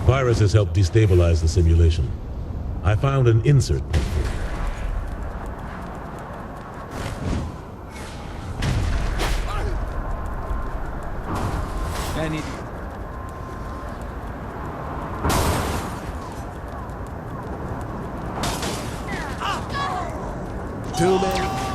Viruses help destabilize the simulation. I found an insert. Any... Too many.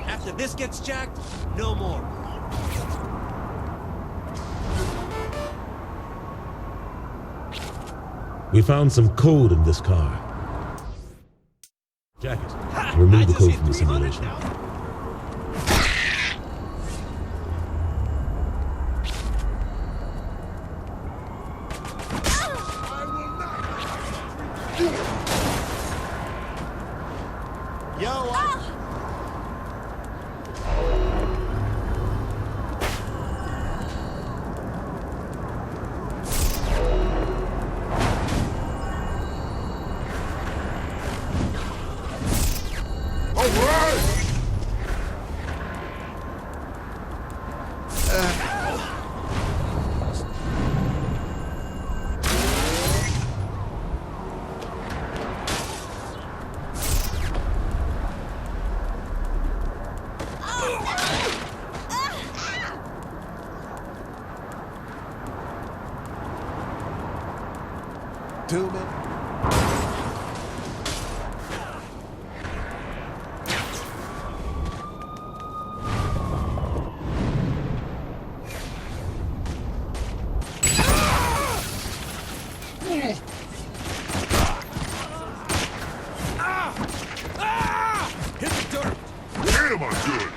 After this gets jacked, no more. We found some code in this car. Jack it. Remove the code from the simulation. Yo, Too many. hit the dirt. Damn, I'm good.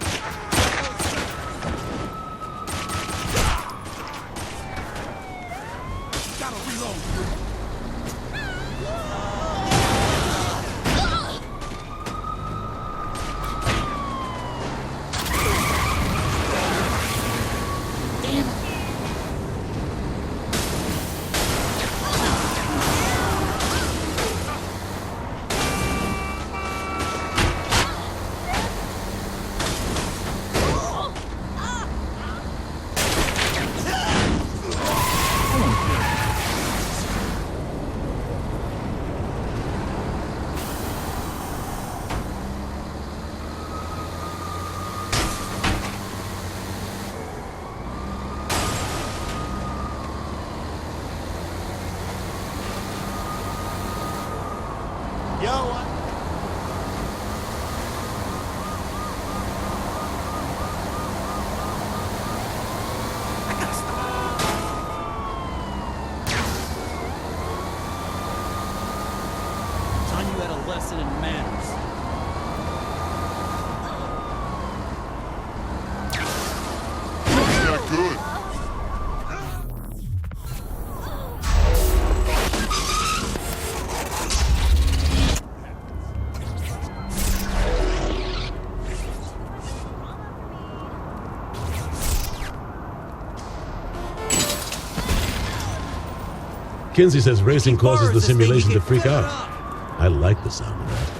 Gotta reload. Kinsey says racing causes the Borrows this thing, simulation you to can freak fill it out. up. I like the sound of that.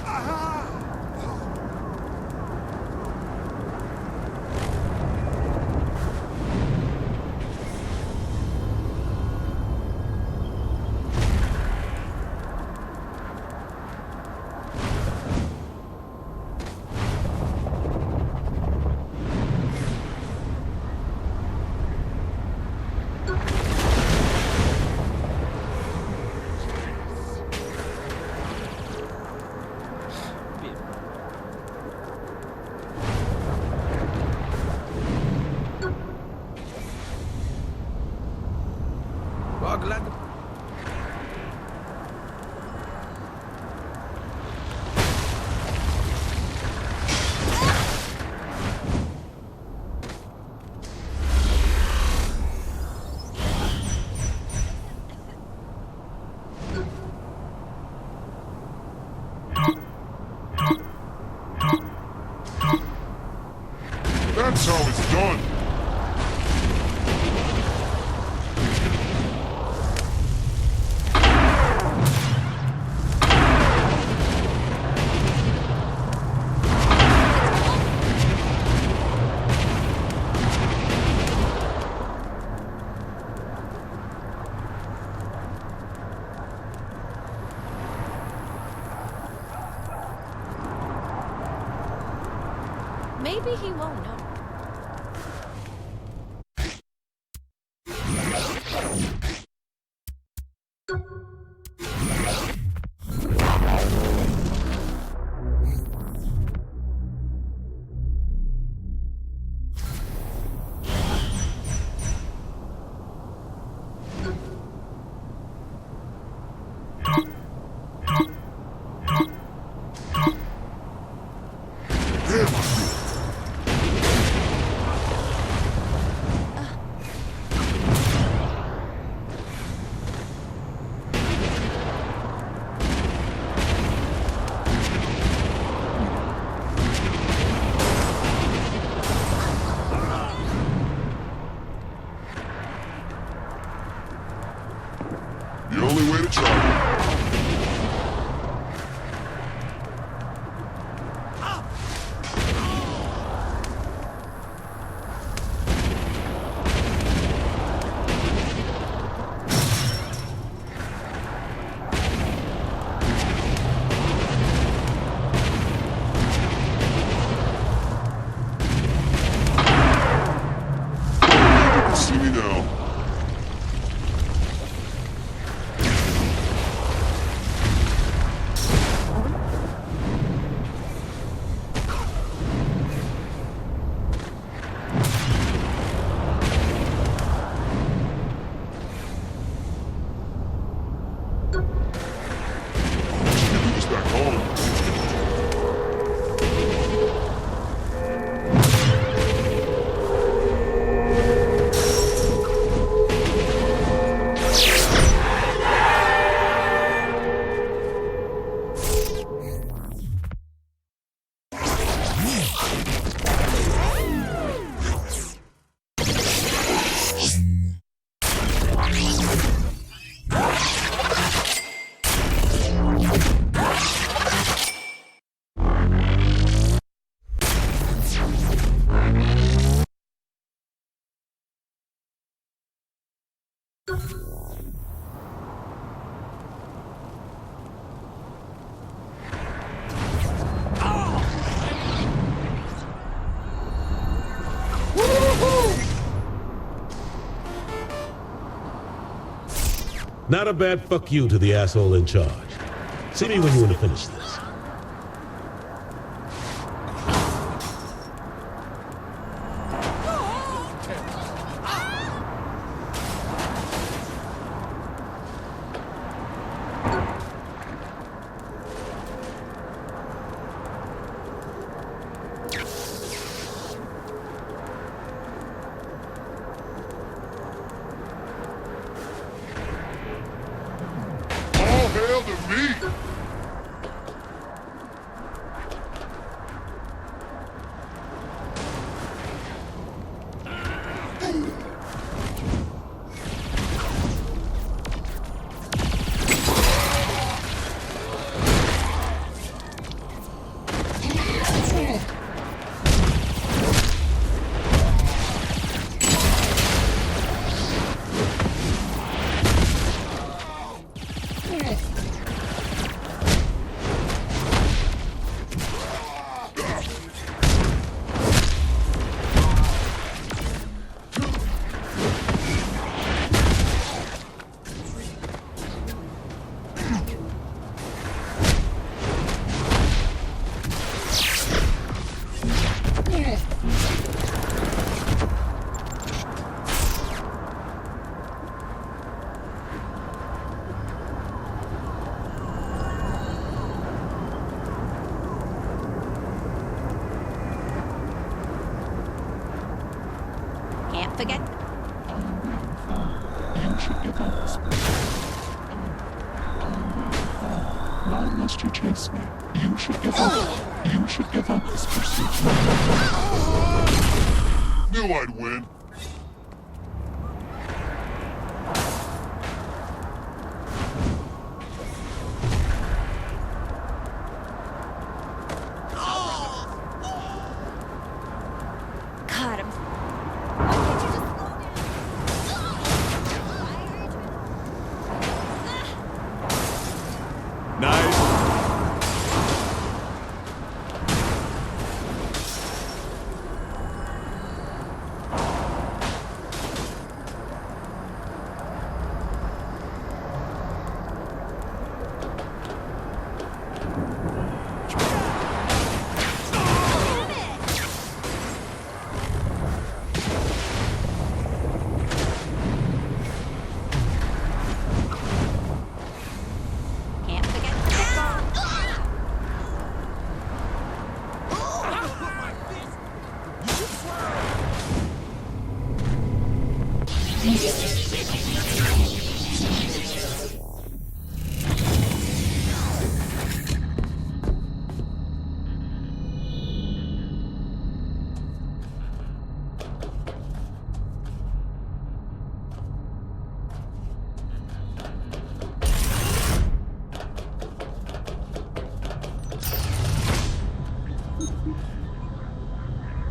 That's how it's done. Maybe he won't know. The only way to travel. See me now. Get this back on. Not a bad fuck you to the asshole in charge. See me when you want to finish this. All hail to me! forget. You should give up this pursuit. Why must you chase me? You should give up. You should give up this pursuit. Knew I'd win. Got him. Why can't you just slow down? Nice. Can't forget football.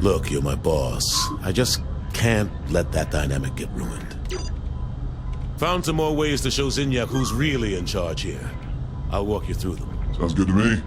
Look, you're my boss. I just can't let that dynamic get ruined. Found some more ways to show Zinyak who's really in charge here. I'll walk you through them. Sounds good to me.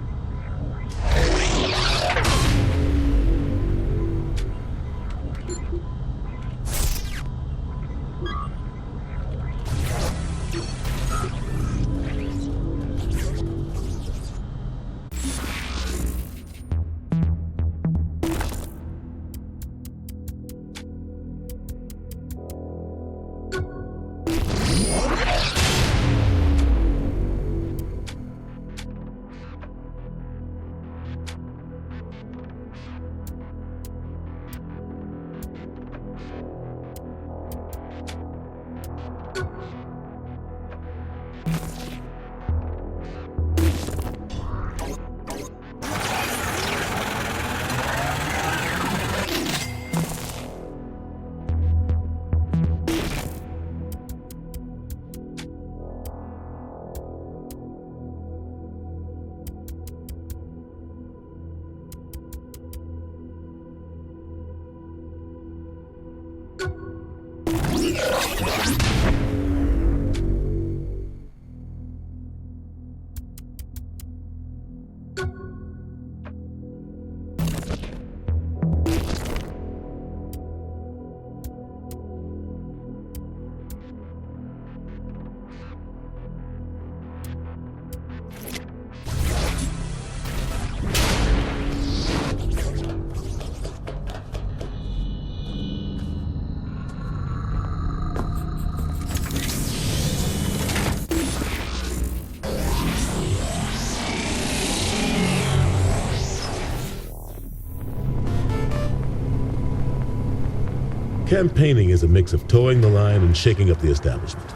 Campaigning is a mix of towing the line and shaking up the establishment.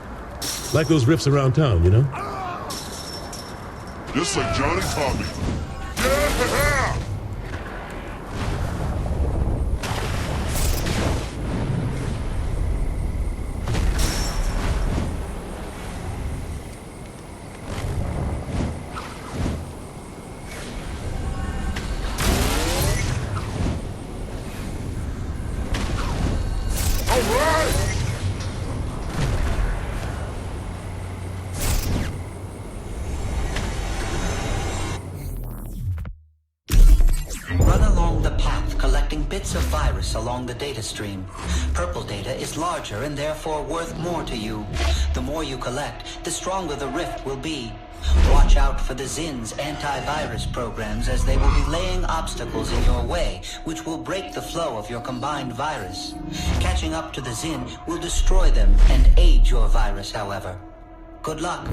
Like those riffs around town, you know? Just like Johnny taught me. Yeah! Run along the path, collecting bits of virus along the data stream. Purple data is larger and therefore worth more to you. The more you collect, the stronger the rift will be. Watch out for the Zin's antivirus programs, as they will be laying obstacles in your way, which will break the flow of your combined virus. Catching up to the Zin will destroy them and aid your virus, however. Good luck.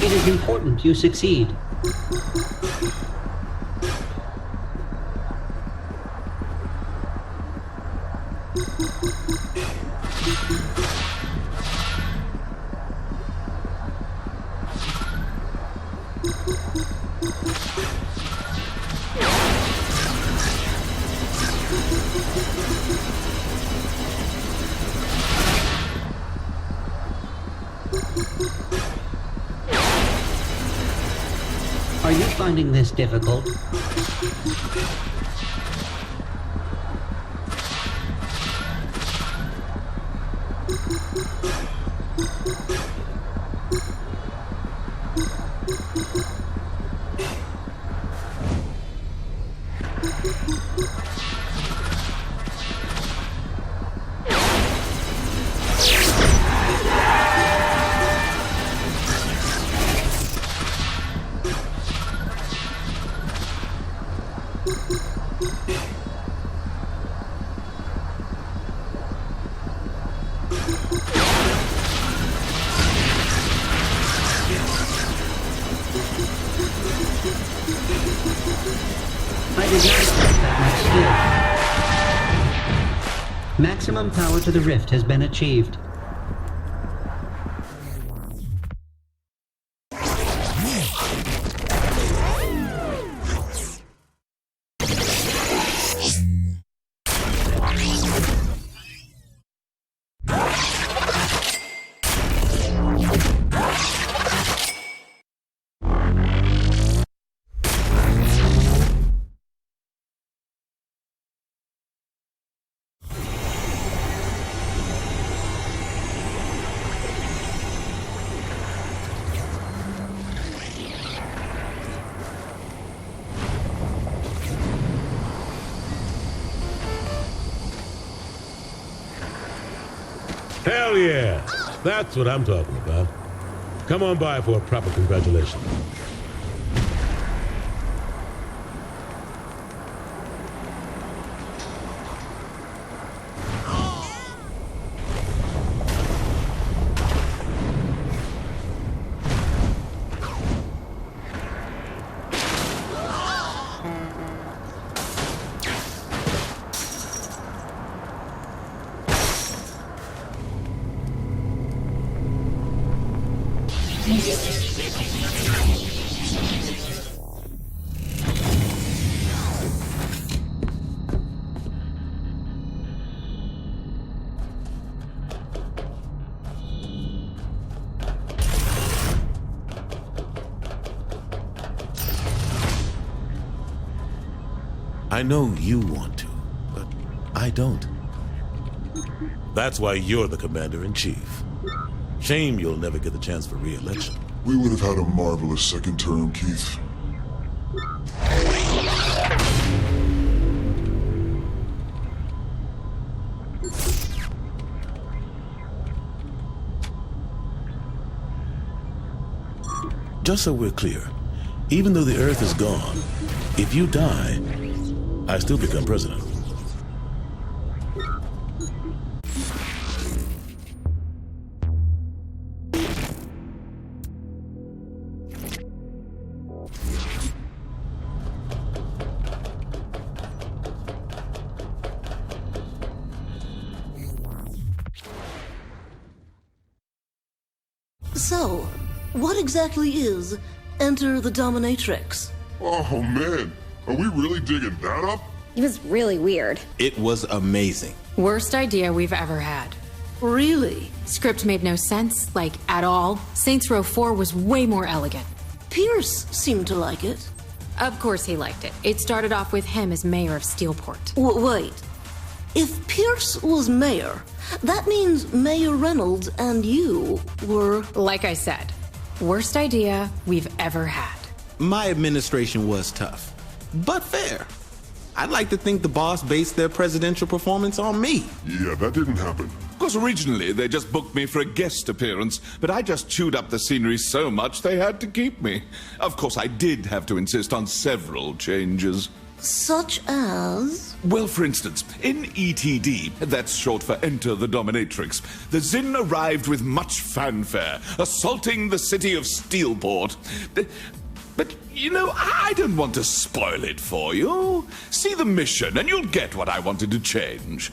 It is important you succeed. Are you finding this difficult? I did not expect that much skill. Maximum power to the rift has been achieved. Hell yeah! That's what I'm talking about. Come on by for a proper congratulation. I know you want to, but I don't. That's why you're the commander-in-chief. Shame you'll never get the chance for re-election. We would have had a marvelous second term, Keith. Just so we're clear, even though the Earth is gone, if you die, I still become president. So, what exactly is Enter the Dominatrix? Oh man, are we really digging that up? It was really weird. It was amazing. Worst idea we've ever had. Really? Script made no sense, like, at all. Saints Row 4 was way more elegant. Pierce seemed to like it. Of course he liked it. It started off with him as mayor of Steelport. Wait. If Pierce was mayor, that means Mayor Reynolds and you were... Like I said, worst idea we've ever had. My administration was tough, but fair. I'd like to think the boss based their presidential performance on me. Yeah, that didn't happen. Of course, originally they just booked me for a guest appearance, but I just chewed up the scenery so much they had to keep me. Of course, I did have to insist on several changes. Such as... Well, for instance, in ETD, that's short for Enter the Dominatrix, the Zin arrived with much fanfare, assaulting the city of Steelport. But, you know, I don't want to spoil it for you. See the mission, and you'll get what I wanted to change.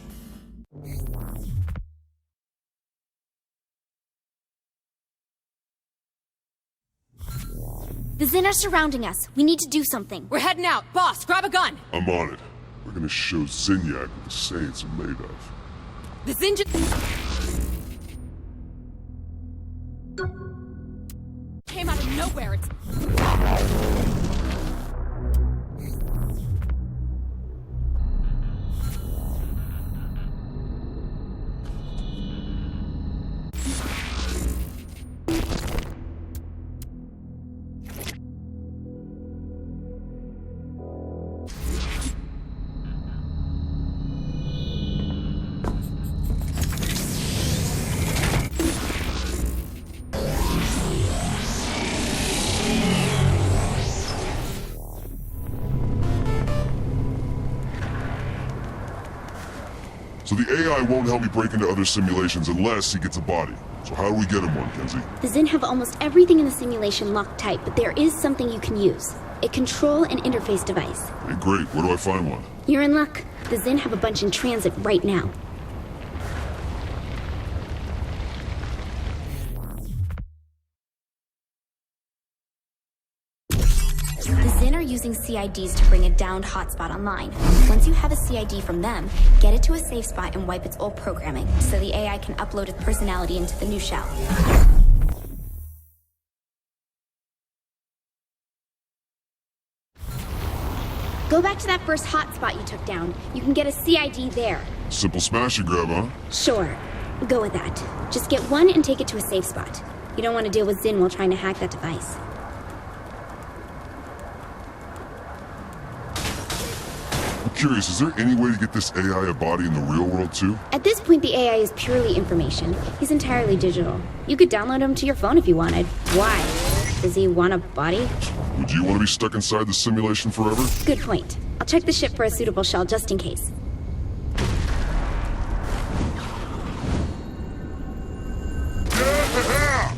The Zin are surrounding us. We need to do something. We're heading out. Boss, grab a gun. I'm on it. We're gonna show Zinyak what the Saints are made of. The Zin came out of nowhere. It's... So the AI won't help me break into other simulations unless he gets a body. So how do we get him one, Kenzie? The Zin have almost everything in the simulation locked tight, but there is something you can use. A control and interface device. Hey, great. Where do I find one? You're in luck. The Zin have a bunch in transit right now. The Zin are using CIDs to bring a downed hotspot online. Once you have a CID from them, get it to a safe spot and wipe its old programming, so the AI can upload its personality into the new shell. Go back to that first hotspot you took down. You can get a CID there. Simple smash and grab, huh? Sure. Go with that. Just get one and take it to a safe spot. You don't want to deal with Zin while trying to hack that device. I'm curious, is there any way to get this AI a body in the real world too? At this point, the AI is purely information. He's entirely digital. You could download him to your phone if you wanted. Why? Does he want a body? Would you want to be stuck inside the simulation forever? Good point. I'll check the ship for a suitable shell just in case. Yeah!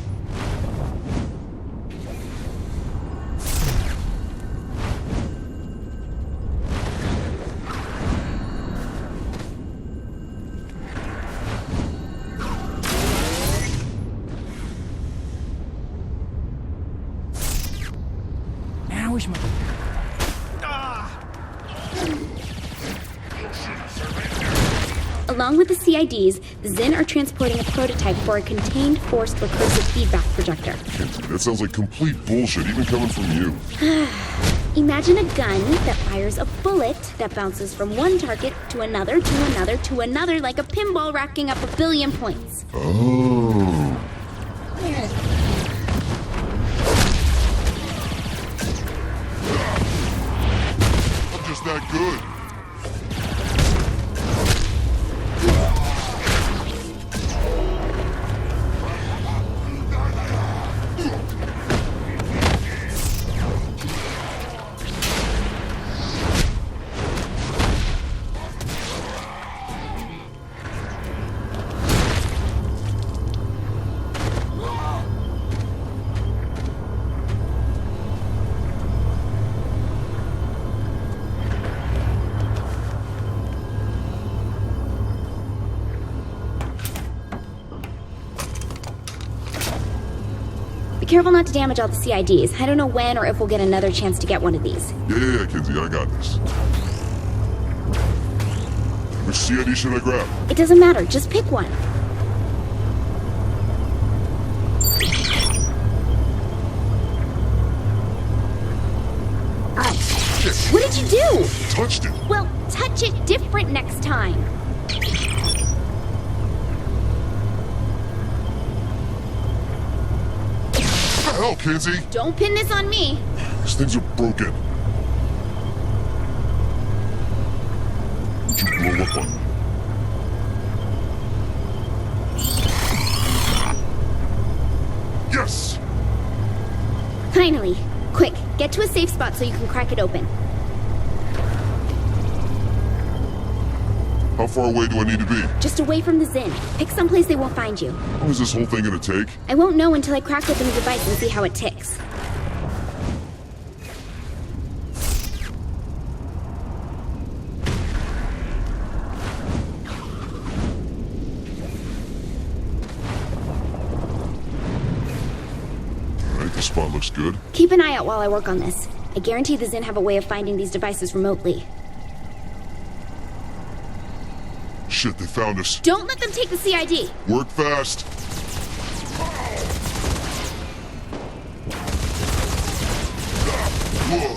Now is my... Along with the CIDs, the Zin are transporting a prototype for a contained forced recursive feedback projector. Kenzie, that sounds like complete bullshit, even coming from you. Imagine a gun that fires a bullet that bounces from one target to another, to another, to another, like a pinball racking up 1 billion points. Oh. I'm just that good. careful not to damage all the CIDs. I don't know when or if we'll get another chance to get one of these. Yeah, Kinsey, I got this. Which CID should I grab? It doesn't matter, just pick one. What did you do? Touched it. Well, touch it different next time. What the hell, Kinsey? Don't pin this on me. These things are broken. Would you blow up on me? Yes! Finally. Quick, get to a safe spot so you can crack it open. How far away do I need to be? Just away from the Zin. Pick someplace they won't find you. How long is this whole thing gonna take? I won't know until I crack open the device and see how it ticks. Alright, the spot looks good. Keep an eye out while I work on this. I guarantee the Zin have a way of finding these devices remotely. Shit, they found us. Don't let them take the CID. Work fast. Whoa.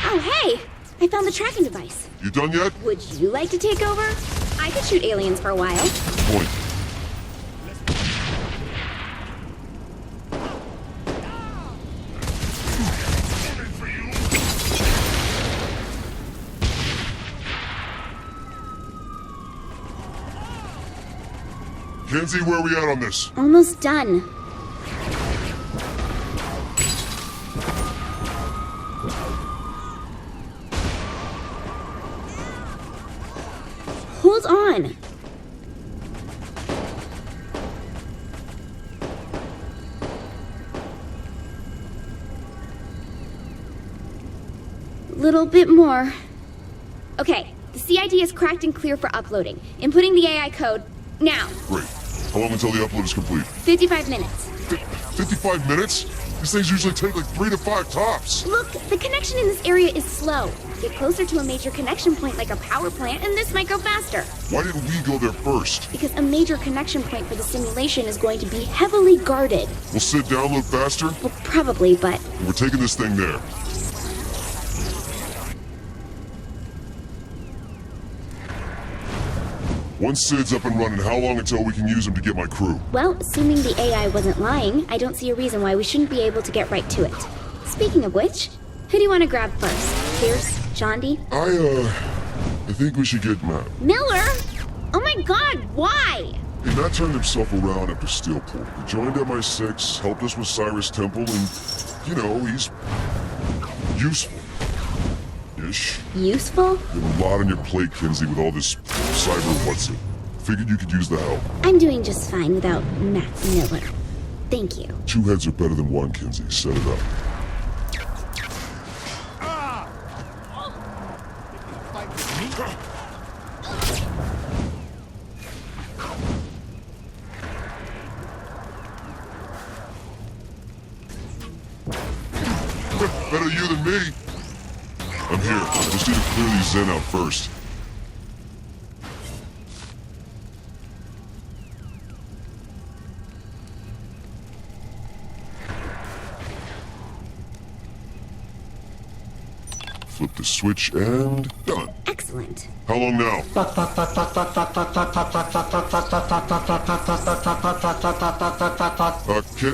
Oh, hey! I found the tracking device. You done yet? Would you like to take over? I could shoot aliens for a while. Point. Kinsey, where are we at on this? Almost done. Hold on. Little bit more. Okay, the CID is cracked and clear for uploading. Inputting the AI code now. Great. How long until the upload is complete? 55 minutes. 55 minutes? These things usually take like 3 to 5 tops. Look, the connection in this area is slow. Get closer to a major connection point like a power plant, and this might go faster. Why didn't we go there first? Because a major connection point for the simulation is going to be heavily guarded. Will Sid download faster? Well, probably, but We're taking this thing there. Once Sid's up and running, how long until we can use him to get my crew? well, assuming the AI wasn't lying, I don't see a reason why we shouldn't be able to get right to it. Speaking of which, who do you want to grab first? Pierce? Jondi? I think we should get Matt. Miller? Oh my god, why? Hey, Matt turned himself around after Steelport. He joined MI6, helped us with Cyrus Temple, and, you know, he's useful. Ish. Useful? You have a lot on your plate, Kinsey, with all this cyber what's-it. Figured you could use the help. I'm doing just fine without Matt Miller. Thank you. 2 heads are better than 1, Kinsey. Set it up. Better you than me. I'm here. Just need to clear these Zen out first. Flip the switch and done. Excellent. How long now?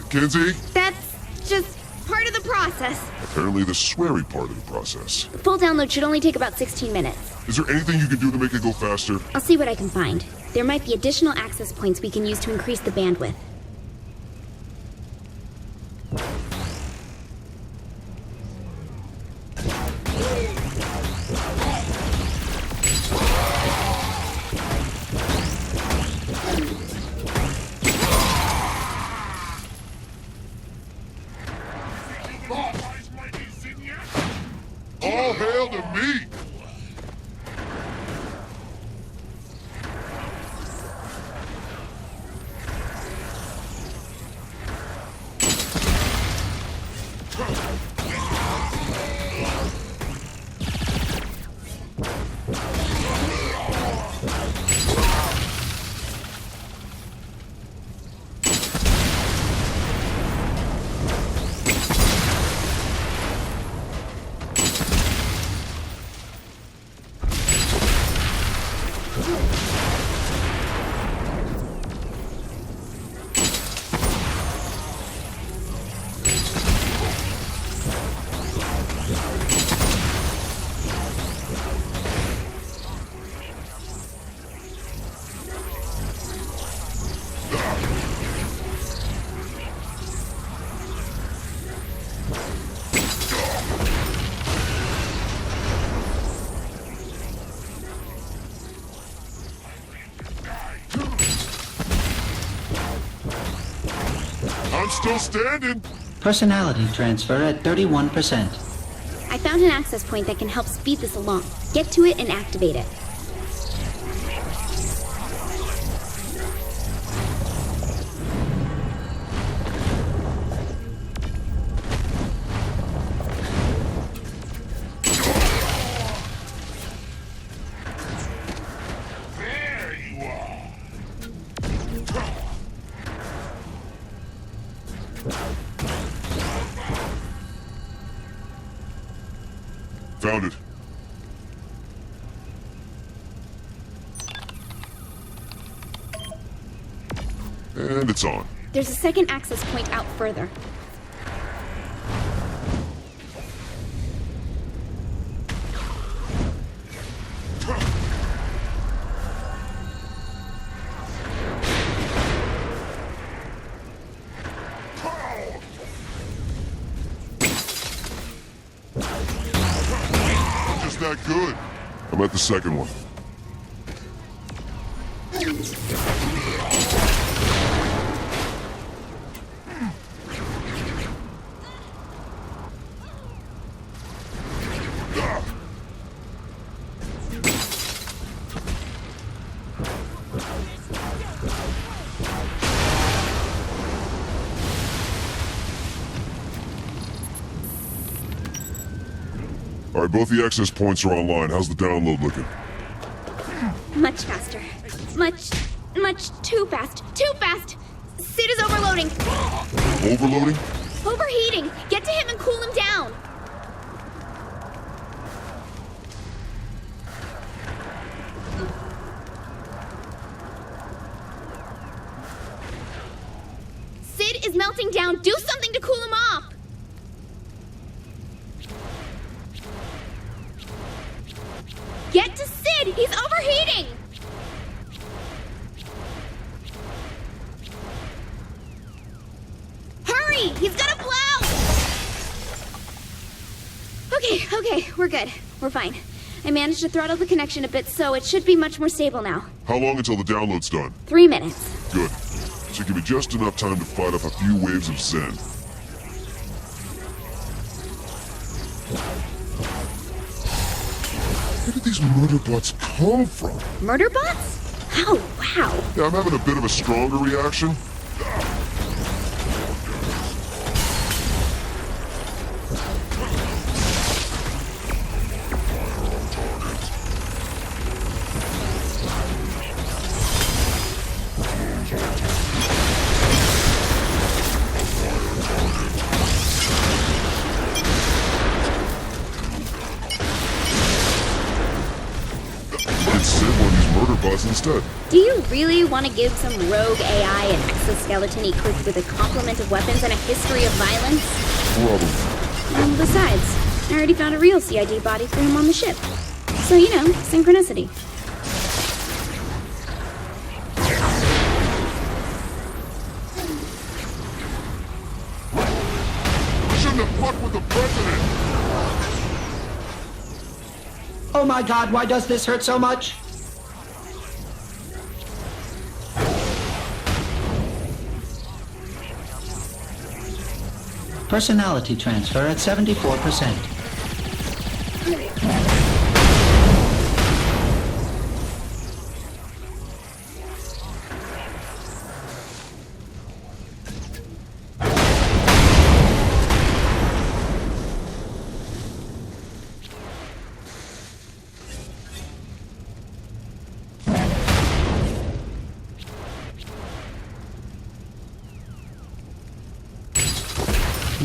Kinsey? That's just part of the process. Apparently the sweary part of the process. The full download should only take about 16 minutes. Is there anything you can do to make it go faster? I'll see what I can find. There might be additional access points we can use to increase the bandwidth. All hail to me! I'm still standing. Personality transfer at 31%. I found an access point that can help speed this along. Get to it and activate it. There you are. Found it. And it's on. There's a second access point out further. Just that good. I'm at the second one. All right, both the access points are online. How's the download looking? Much faster. Much too fast. Too fast! Sid is overloading. Overloading? Overheating. Get to him and cool him down. Sid is melting down. Do something to cool him off. Get to Sid! He's overheating! Hurry! He's gonna blow! Okay, we're good. We're fine. I managed to throttle the connection a bit, so it should be much more stable now. How long until the download's done? 3 minutes. Good. Should give me just enough time to fight off a few waves of Zen. Where did these murder bots come from? Murder bots? Oh, wow. Yeah, I'm having a bit of a stronger reaction. Instead. Do you really want to give some rogue AI an exoskeleton equipped with a complement of weapons and a history of violence? Probably. Besides, I already found a real CID body for him on the ship. So, you know, synchronicity. to fuck with the president! Oh my god, why does this hurt so much? Personality transfer at 74%.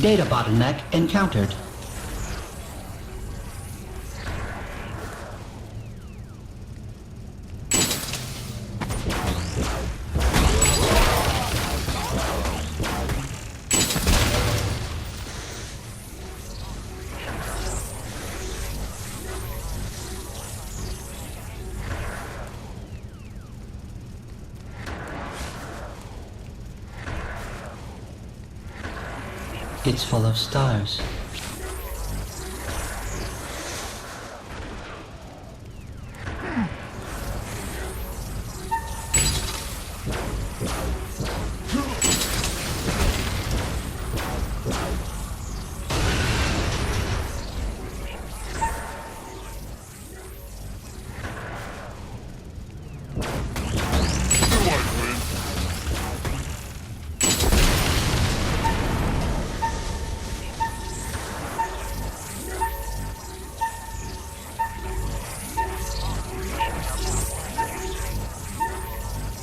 Data bottleneck encountered. It's full of stars.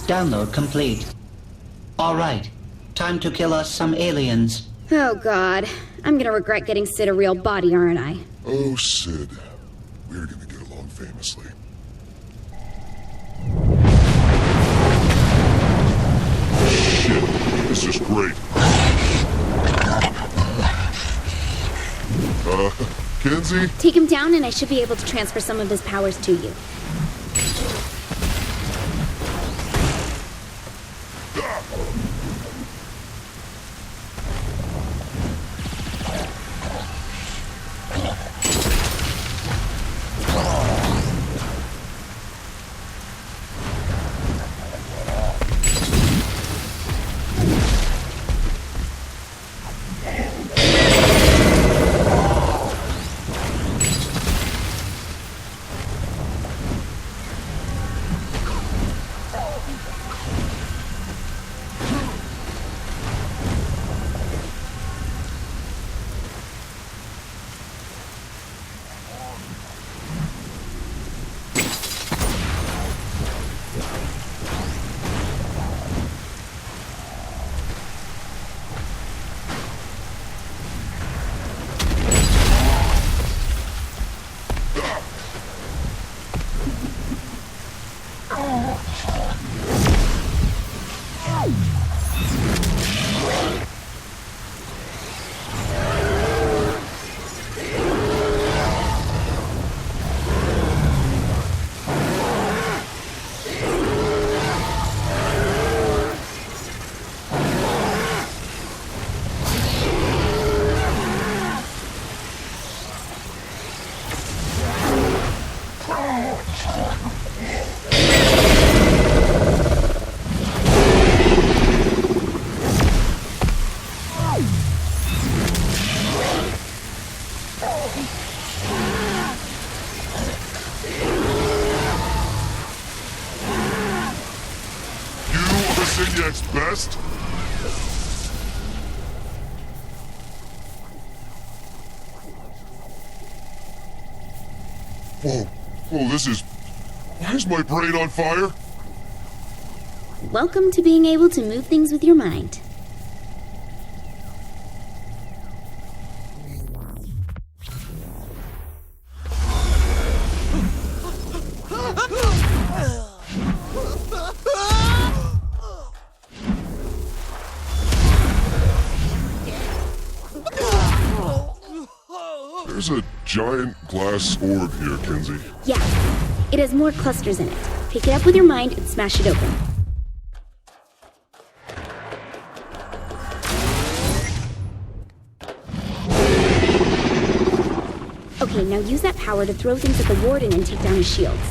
Download complete. All right, time to kill us some aliens. Oh god, I'm gonna regret getting Sid a real body, aren't I? Oh, Sid. We're gonna get along famously. Shit, this is great. Kenzie? Take him down and I should be able to transfer some of his powers to you. Zignac's best? Whoa. Whoa, this is... Why is my brain on fire? Welcome to being able to move things with your mind. There's a giant glass orb here, Kenzie. Yeah, it has more clusters in it. Pick it up with your mind and smash it open. Okay, now use that power to throw things at the Warden and take down his shields.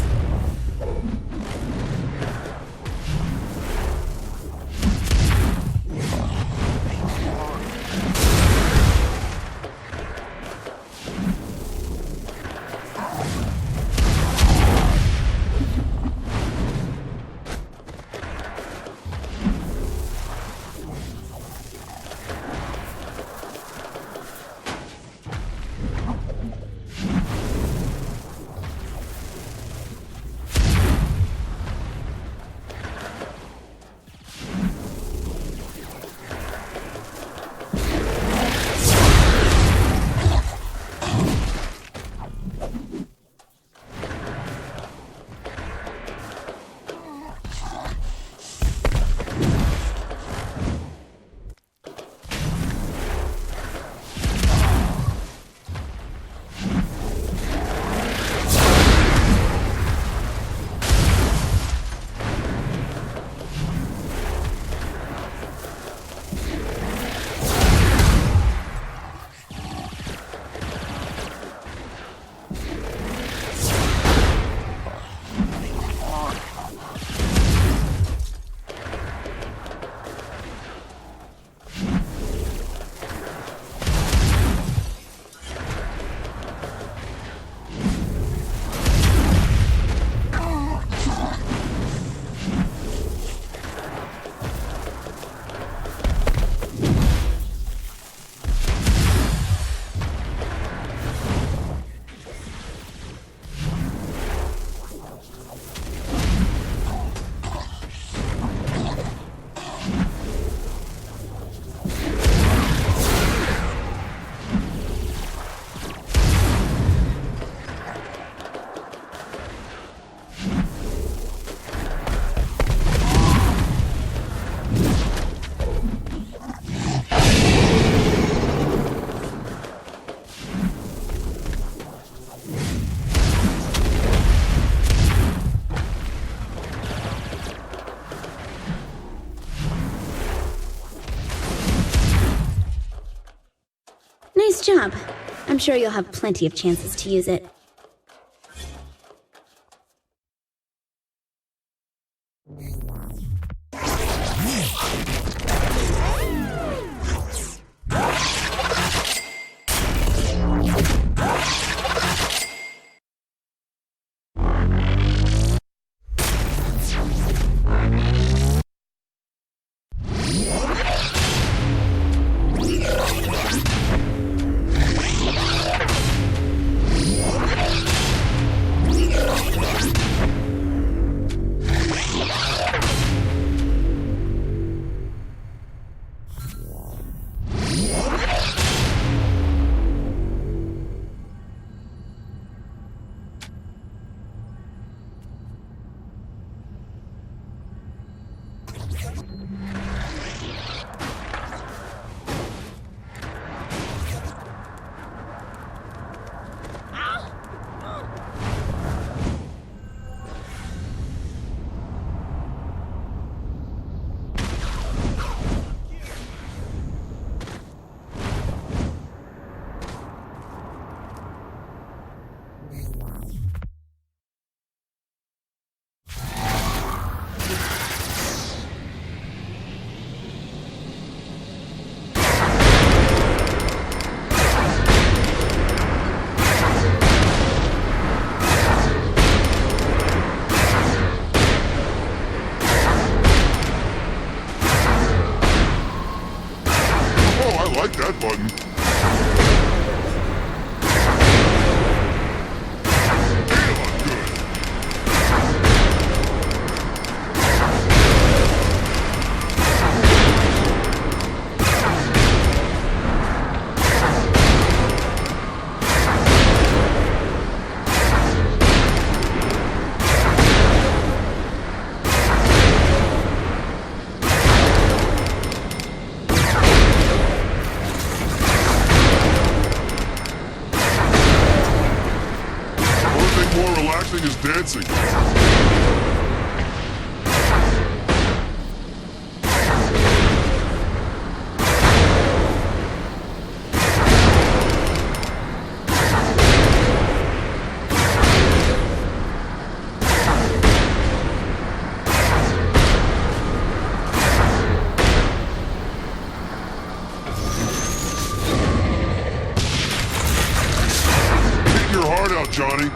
Nice job. I'm sure you'll have plenty of chances to use it. like that button. Is dancing. Johnny.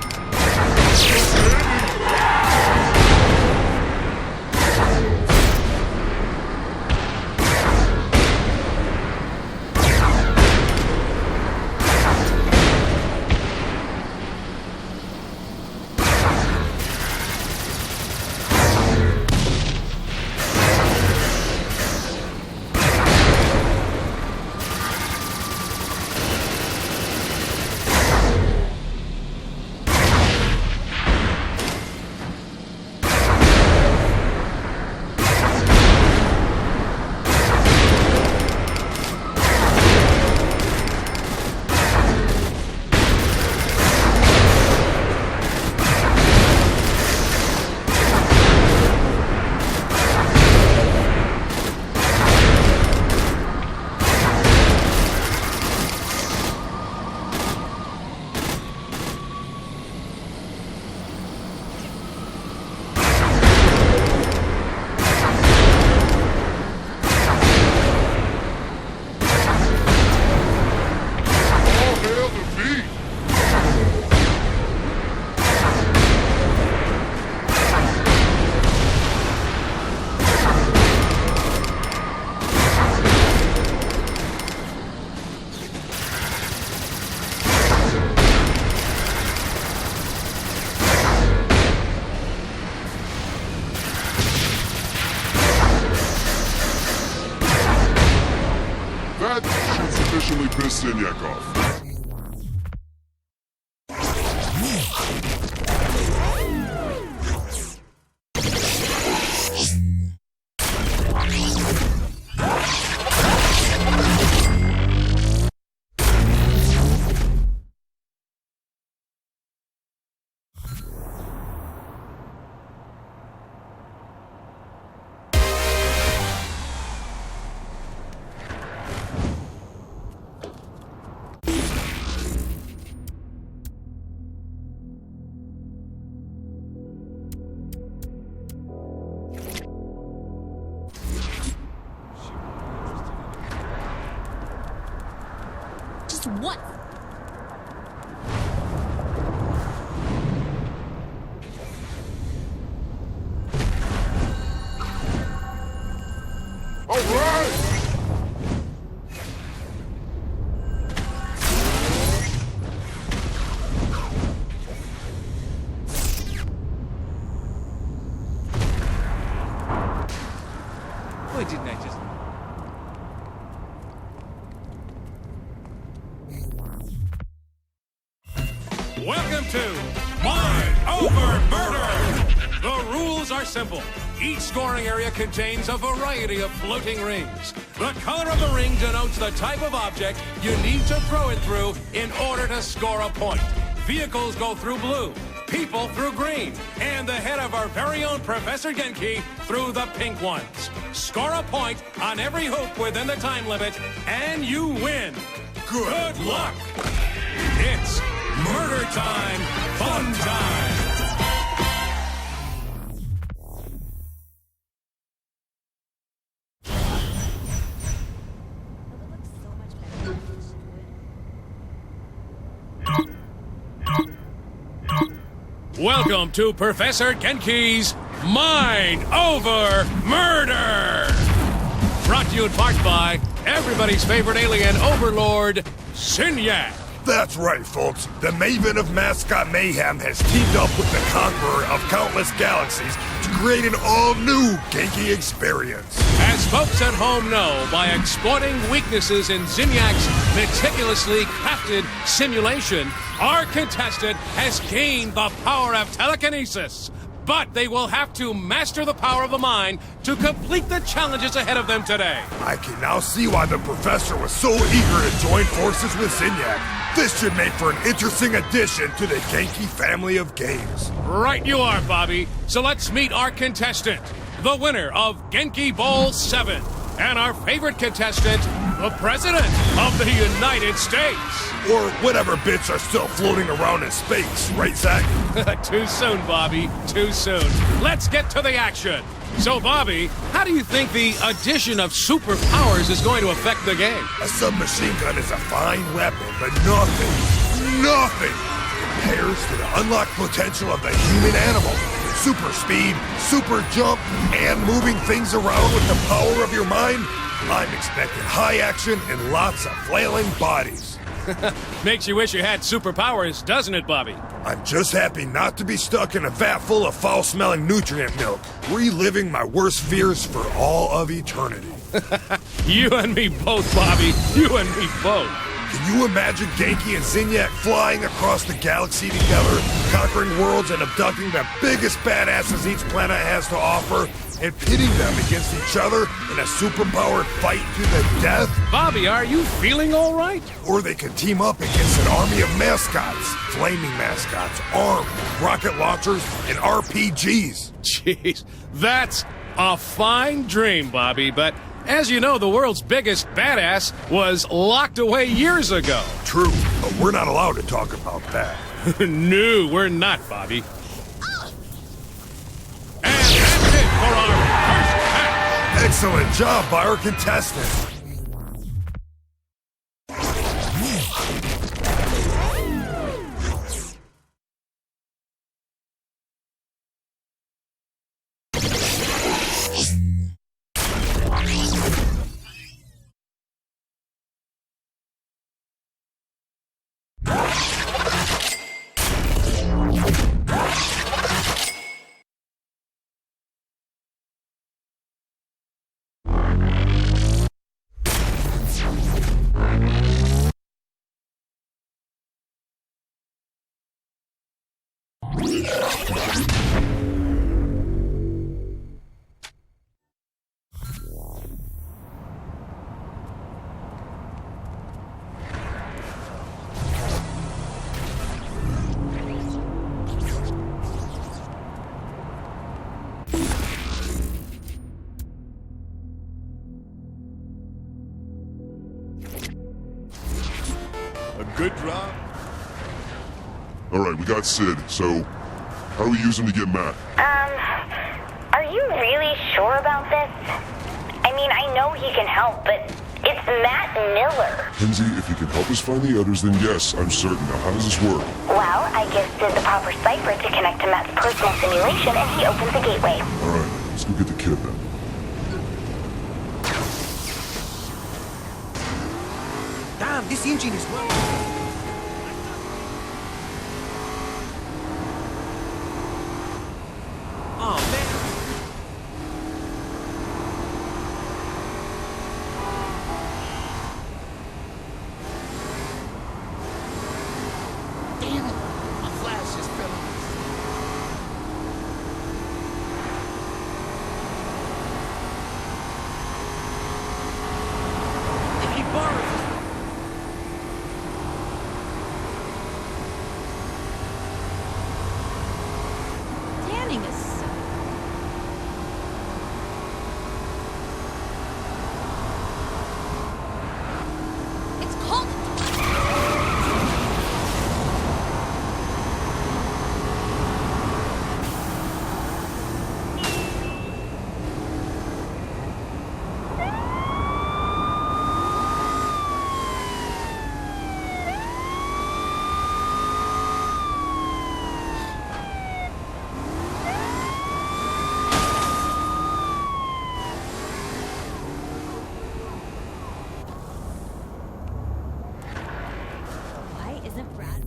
That should sufficiently piss Sinyak off. What? All right! Why didn't I just... Welcome to Mind Over Murder! The rules are simple. Each scoring area contains a variety of floating rings. The color of the ring denotes the type of object you need to throw it through in order to score a point. Vehicles go through blue, people through green, and the head of our very own Professor Genki through the pink ones. Score a point on every hoop within the time limit, and you win. Good luck! It's Murder time, fun time. Welcome to Professor Genki's Mind Over Murder! Brought to you in part by everybody's favorite alien overlord, Sinyak. That's right, folks. The Maven of Mascot Mayhem has teamed up with the Conqueror of Countless Galaxies to create an all-new Genki experience. As folks at home know, by exploiting weaknesses in Zinyak's meticulously crafted simulation, our contestant has gained the power of telekinesis. But they will have to master the power of the mind to complete the challenges ahead of them today. I can now see why the Professor was so eager to join forces with Zinyak. This should make for an interesting addition to the Genki family of games. Right you are, Bobby. So let's meet our contestant, the winner of Genki Bowl 7, and our favorite contestant, the President of the United States. Or whatever bits are still floating around in space, right, Zach? Too soon, Bobby. Too soon. Let's get to the action. So, Bobby, how do you think the addition of superpowers is going to affect the game? A submachine gun is a fine weapon, but nothing pairs to the unlocked potential of the human animal. Super speed, super jump, and moving things around with the power of your mind. I'm expecting high action and lots of flailing bodies. Makes you wish you had superpowers, doesn't it, Bobby? I'm just happy not to be stuck in a vat full of foul-smelling nutrient milk, reliving my worst fears for all of eternity. You and me both, Bobby. You and me both. Can you imagine Genki and Zinyak flying across the galaxy together, conquering worlds and abducting the biggest badasses each planet has to offer, and pitting them against each other in a superpowered fight to the death? Bobby, are you feeling all right? Or they could team up against an army of mascots, flaming mascots, armed, rocket launchers, and RPGs. Jeez, that's a fine dream, Bobby, but as you know, the world's biggest badass was locked away years ago. True, but we're not allowed to talk about that. No, we're not, Bobby. And that's it for our first match. Excellent job by our contestant. Good drop. Alright, we got Sid, so how do we use him to get Matt? Are you really sure about this? I mean, I know he can help, but it's Matt Miller. Kenzie, if you can help us find the others, then yes, I'm certain. Now, how does this work? Well, I give Sid the proper cipher to connect to Matt's personal simulation, and he opens the gateway. Alright, let's go get the kid then. Damn, this engine is well. Oh, man. Damn it. My flash just fell on. If he borrows it. Tanning is so... It's cold. Why isn't Brad?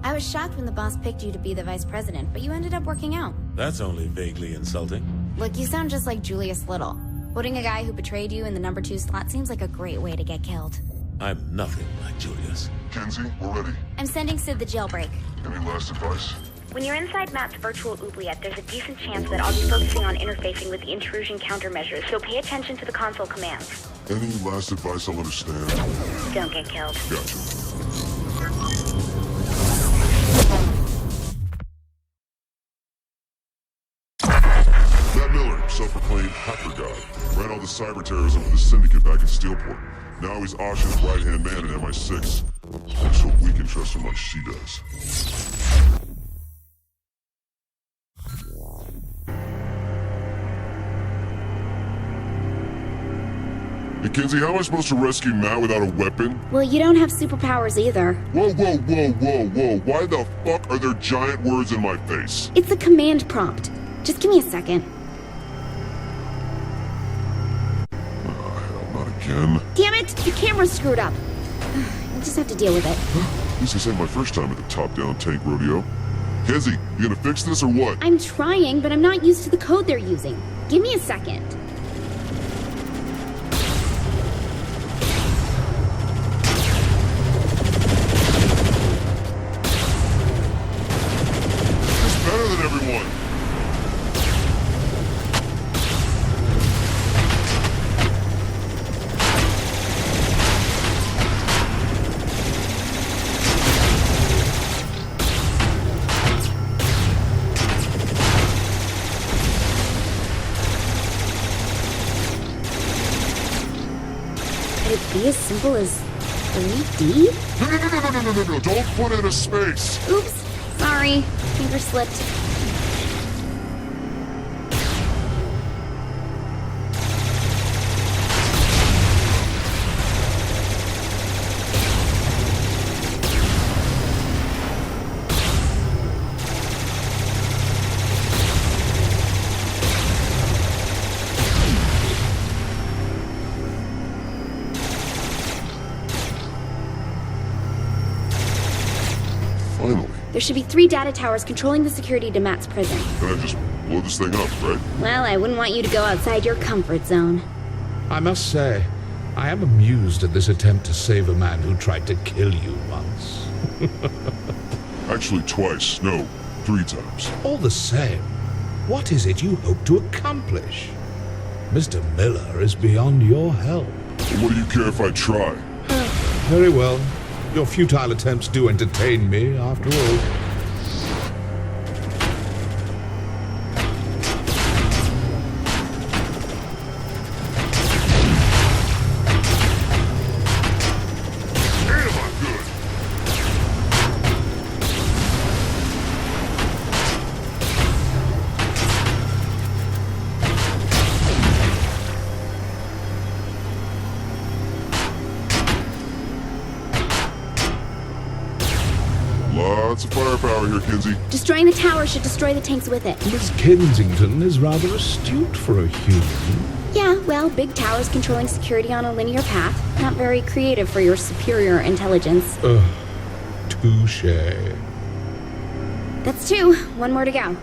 I was shocked when the boss picked you to be the vice president, but you ended up working out. That's only vaguely insulting. Look, you sound just like Julius Little. Putting a guy who betrayed you in the number 2 slot seems like a great way to get killed. I'm nothing like Julius. Kenzie, we're ready. I'm sending Sid the jailbreak. Any last advice? When you're inside Matt's virtual oubliette, there's a decent chance that I'll be focusing on interfacing with the intrusion countermeasures, so pay attention to the console commands. Any last advice I'll understand? Don't get killed. Gotcha. Matt Miller, self-proclaimed hacker god, ran all the cyber terrorism for the Syndicate back in Steelport. Now he's Asha's right-hand man in MI6. Let's hope we can trust him like she does. Hey, Kinsey, how am I supposed to rescue Matt without a weapon? Well, you don't have superpowers either. Whoa, whoa, whoa, whoa, whoa. Why the fuck are there giant words in my face? It's a command prompt. Just give me a second. Hell, not again. Damn it! The camera's screwed up. I'll just have to deal with it. At least this ain't my first time at the top-down tank rodeo. Kenzie, you gonna fix this or what? I'm trying, but I'm not used to the code they're using. Give me a second. Who's better than everyone? Could it be as simple as 3D? No, don't put it in a space. Oops. Sorry. Finger slipped. Finally. There should be 3 data towers controlling the security to Matt's prison. Can I just blow this thing up, right? Well, I wouldn't want you to go outside your comfort zone. I must say, I am amused at this attempt to save a man who tried to kill you once. Actually, twice. No, 3 times. All the same, what is it you hope to accomplish? Mr. Miller is beyond your help. What do you care if I try? Very well. Your futile attempts do entertain me, after all. Lots of firepower here, Kinsey. Destroying the tower should destroy the tanks with it. Miss Kensington is rather astute for a human. Yeah, well, big towers controlling security on a linear path. Not very creative for your superior intelligence. Touche. That's 2. 1 more to go.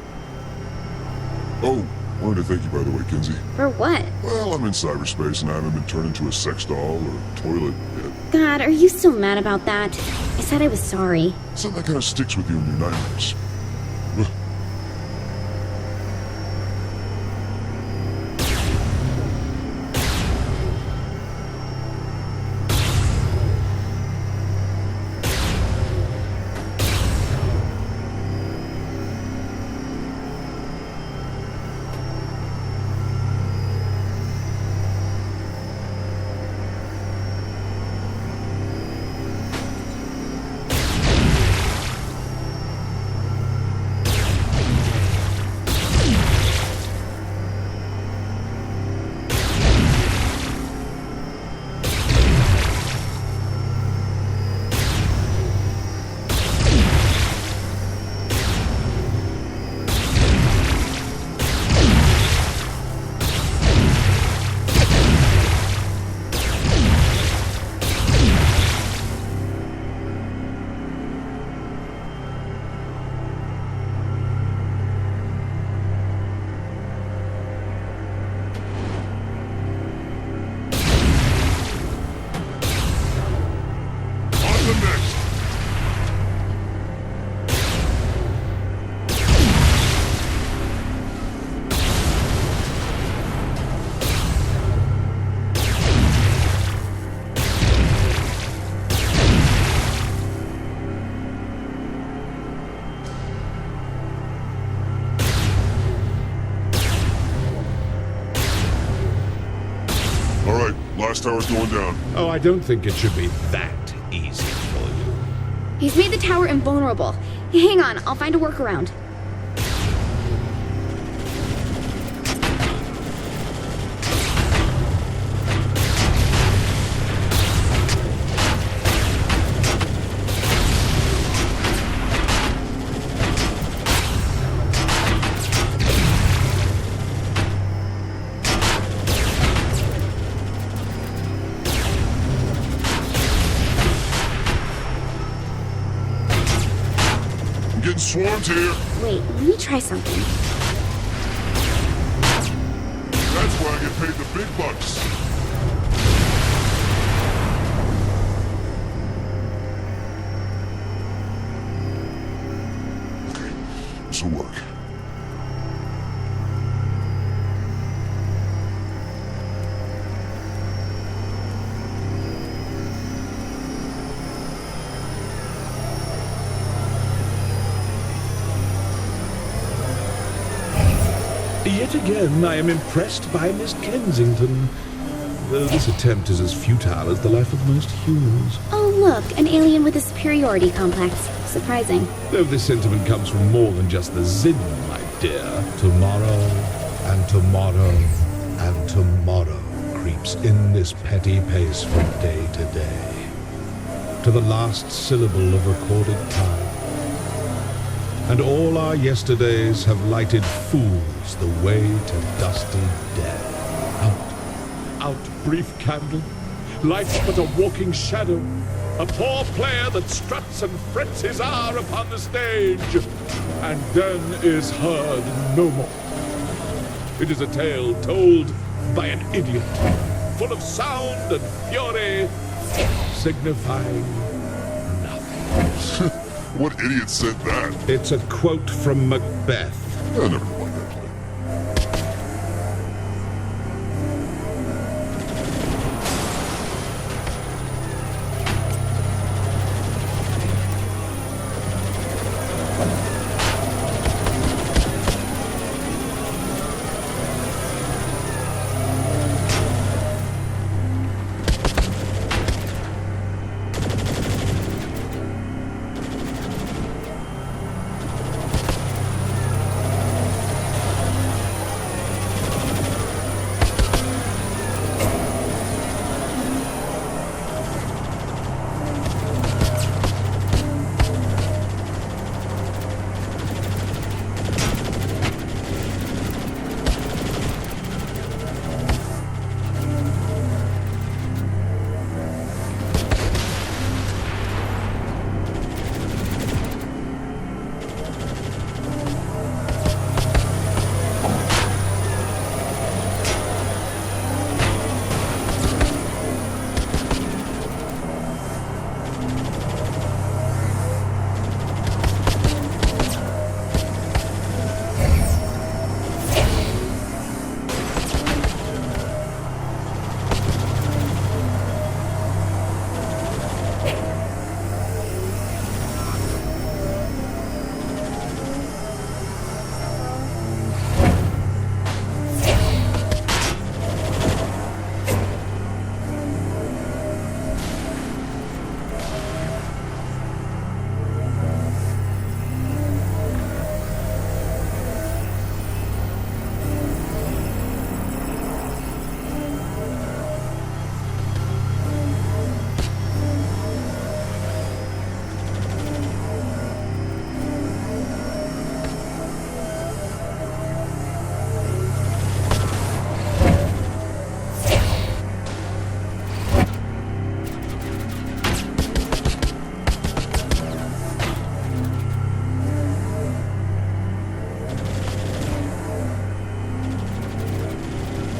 Oh, wanted to thank you, by the way, Kinsey. For what? Well, I'm in cyberspace and I haven't been turned into a sex doll or toilet yet. God, are you still mad about that? I said I was sorry. Something that kind of sticks with you in your nightmares. Last tower's going down. Oh, I don't think it should be that easy for you. He's made the tower invulnerable. Hang on, I'll find a workaround. Swarm's here. Wait, let me try something. That's why I get paid the big bucks. Okay, this'll work. Yet again, I am impressed by Miss Kensington. Though this attempt is as futile as the life of most humans. Oh, look, an alien with a superiority complex. Surprising. Though this sentiment comes from more than just the Zin, my dear. Tomorrow, and tomorrow, and tomorrow creeps in this petty pace from day to day, to the last syllable of recorded time. And all our yesterdays have lighted fools the way to dusty death. Out, brief candle. Life's but a walking shadow. A poor player that struts and frets his hour upon the stage, and then is heard no more. It is a tale told by an idiot, full of sound and fury, signifying nothing. What idiot said that? It's a quote from Macbeth. Never mind that play.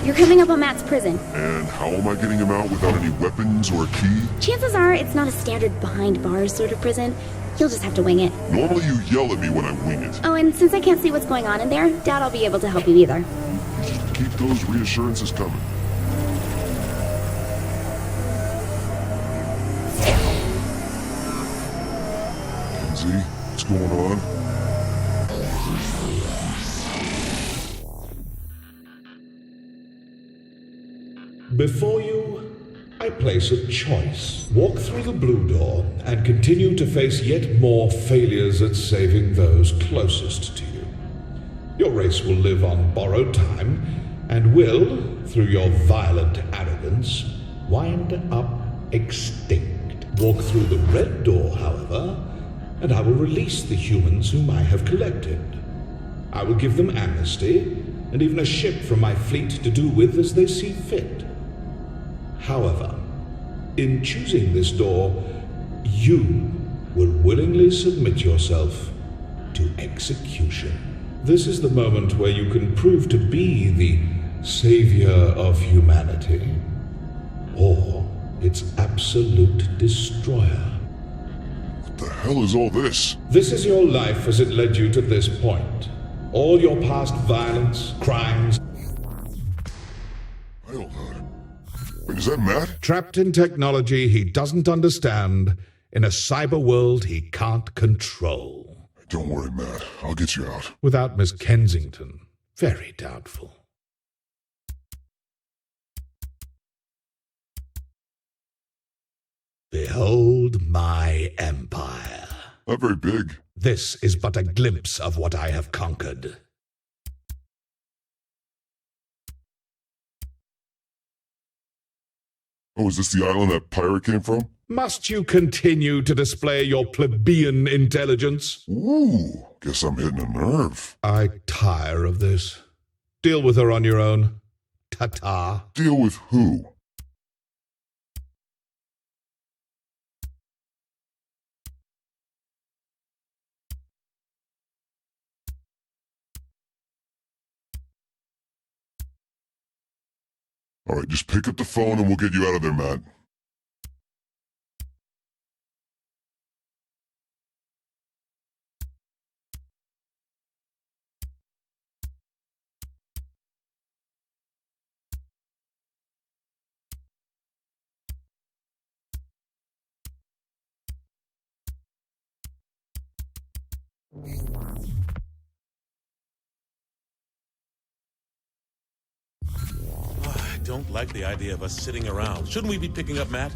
You're coming up on Matt's prison. And how am I getting him out without any weapons or a key? Chances are it's not a standard behind bars sort of prison. You'll just have to wing it. Normally you yell at me when I wing it. Oh, and since I can't see what's going on in there, doubt I'll be able to help you either. Just keep those reassurances coming. Kenzie, what's going on? Before you, I place a choice. Walk through the blue door and continue to face yet more failures at saving those closest to you. Your race will live on borrowed time and will, through your violent arrogance, wind up extinct. Walk through the red door, however, and I will release the humans whom I have collected. I will give them amnesty and even a ship from my fleet to do with as they see fit. However, in choosing this door, you will willingly submit yourself to execution. This is the moment where you can prove to be the savior of humanity, or its absolute destroyer. What the hell is all this? This is your life as it led you to this point. All your past violence, crimes. Hold on. Wait, is that Matt? Trapped in technology he doesn't understand, in a cyber world he can't control. Don't worry, Matt. I'll get you out. Without Miss Kensington, very doubtful. Behold my empire. Not very big. This is but a glimpse of what I have conquered. Oh, is this the island that pirate came from? Must you continue to display your plebeian intelligence? Ooh, guess I'm hitting a nerve. I tire of this. Deal with her on your own. Ta-ta. Deal with who? All right, just pick up the phone and we'll get you out of there, Matt. I don't like the idea of us sitting around. Shouldn't we be picking up Matt?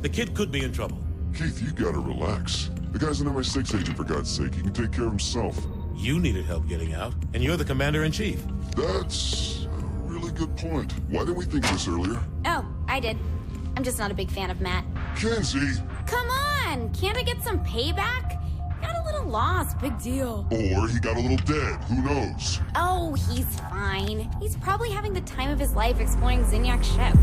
The kid could be in trouble. Keith, you gotta relax. The guy's an MI6 agent, for God's sake. He can take care of himself. You needed help getting out, and you're the commander-in-chief. That's a really good point. Why didn't we think of this earlier? Oh, I did. I'm just not a big fan of Matt. Kenzie! Come on! Can't I get some payback? Got a little lost, big deal. Or he got a little dead, who knows? Oh, he's fine. He's probably having the time of his life exploring Zinyak's ship.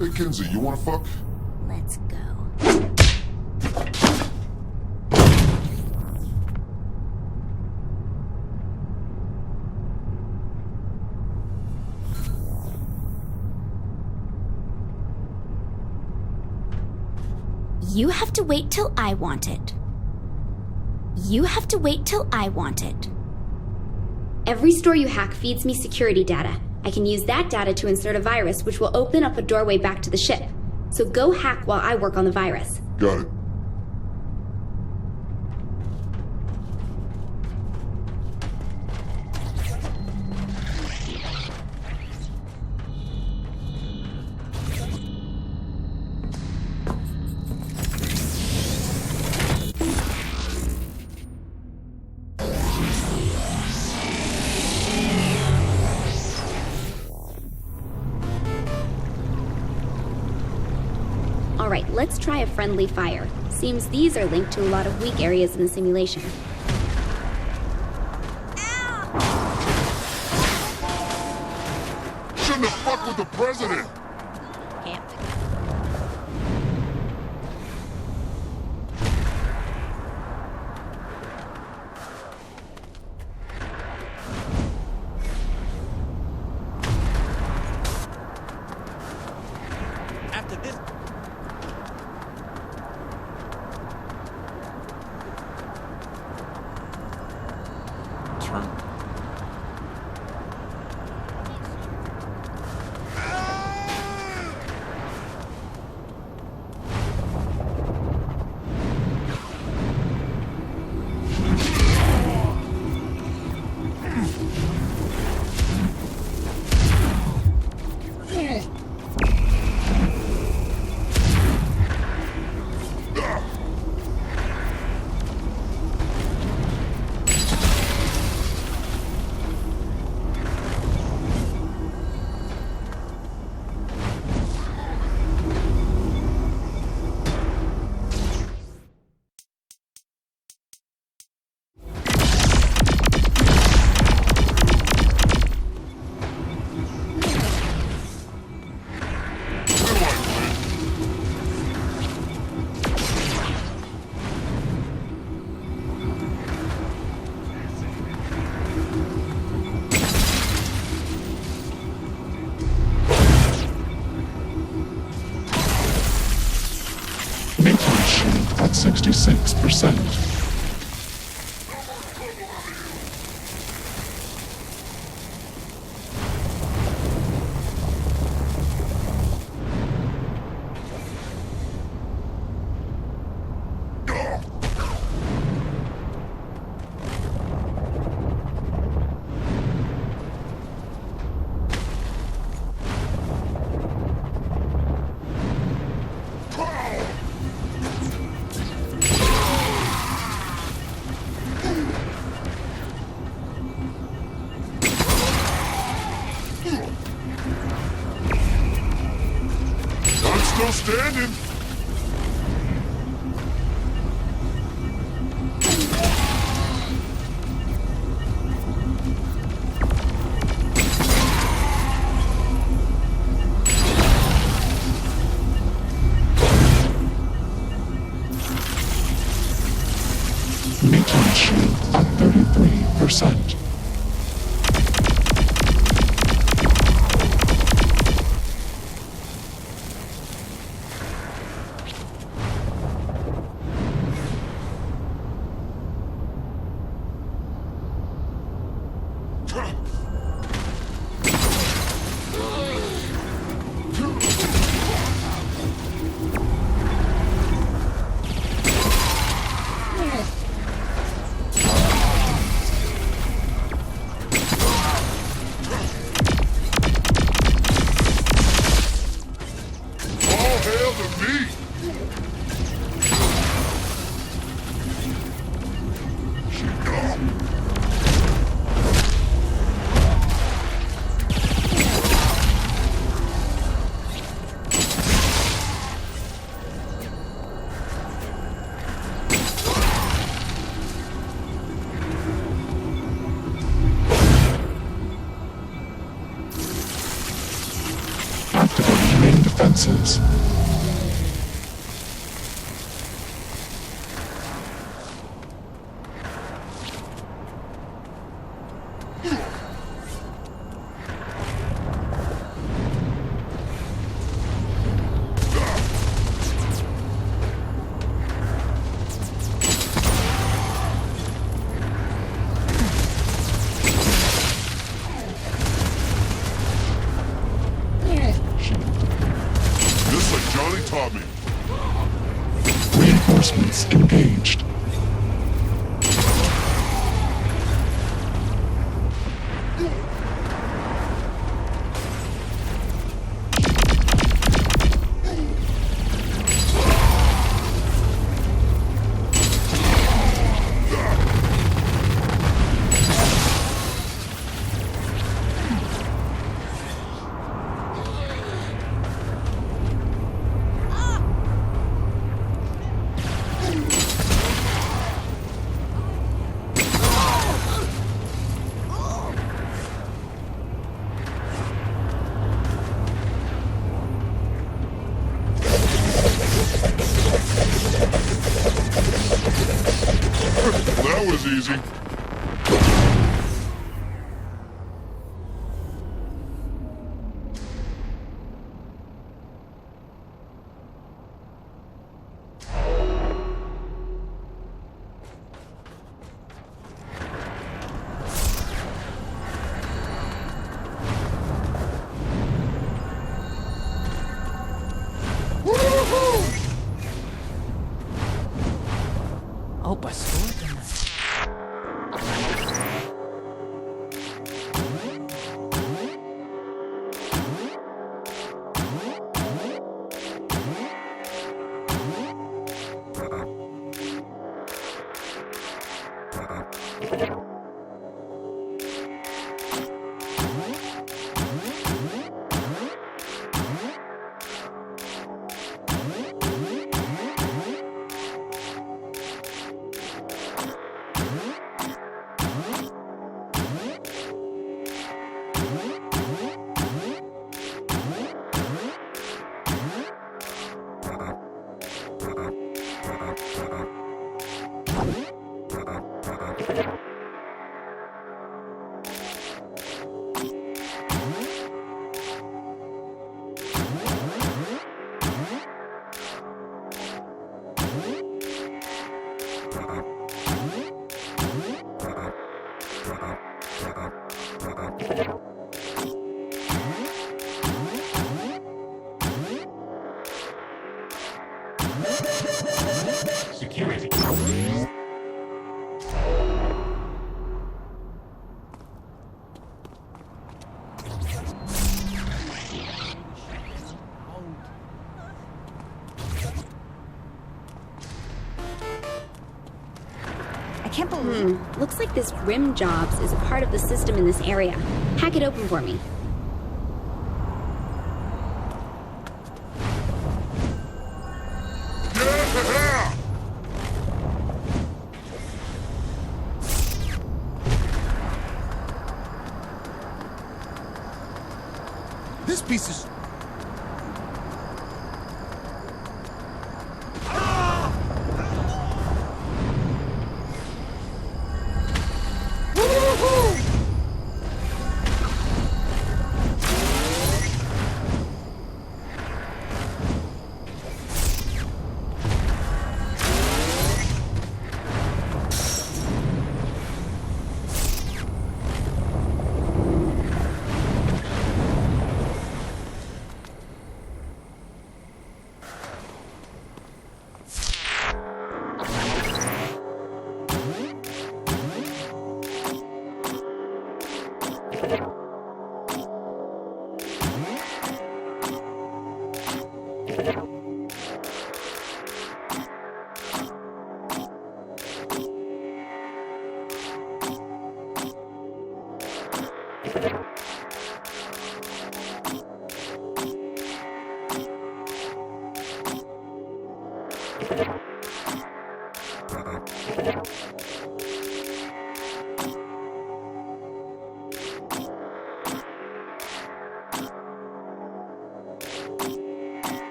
Hey, Kinsey, you wanna fuck? Let's go. You have to wait till I want it. You have to wait till I want it. Every store you hack feeds me security data. I can use that data to insert a virus, which will open up a doorway back to the ship. So go hack while I work on the virus. Got it. Alright, let's try a friendly fire. Seems these are linked to a lot of weak areas in the simulation. Shouldn't have fucked with the president! After this... Turn. Making shield at 66%. I'm still standing! Making shield at 33%. All hail to me! defenses. Just like Johnny taught me. Reinforcements engaged. That was easy. Oh, pastor. Security. I can't believe. Looks like this Rim Jobs is a part of the system in this area. Hack it open for me. Yeah! This piece is...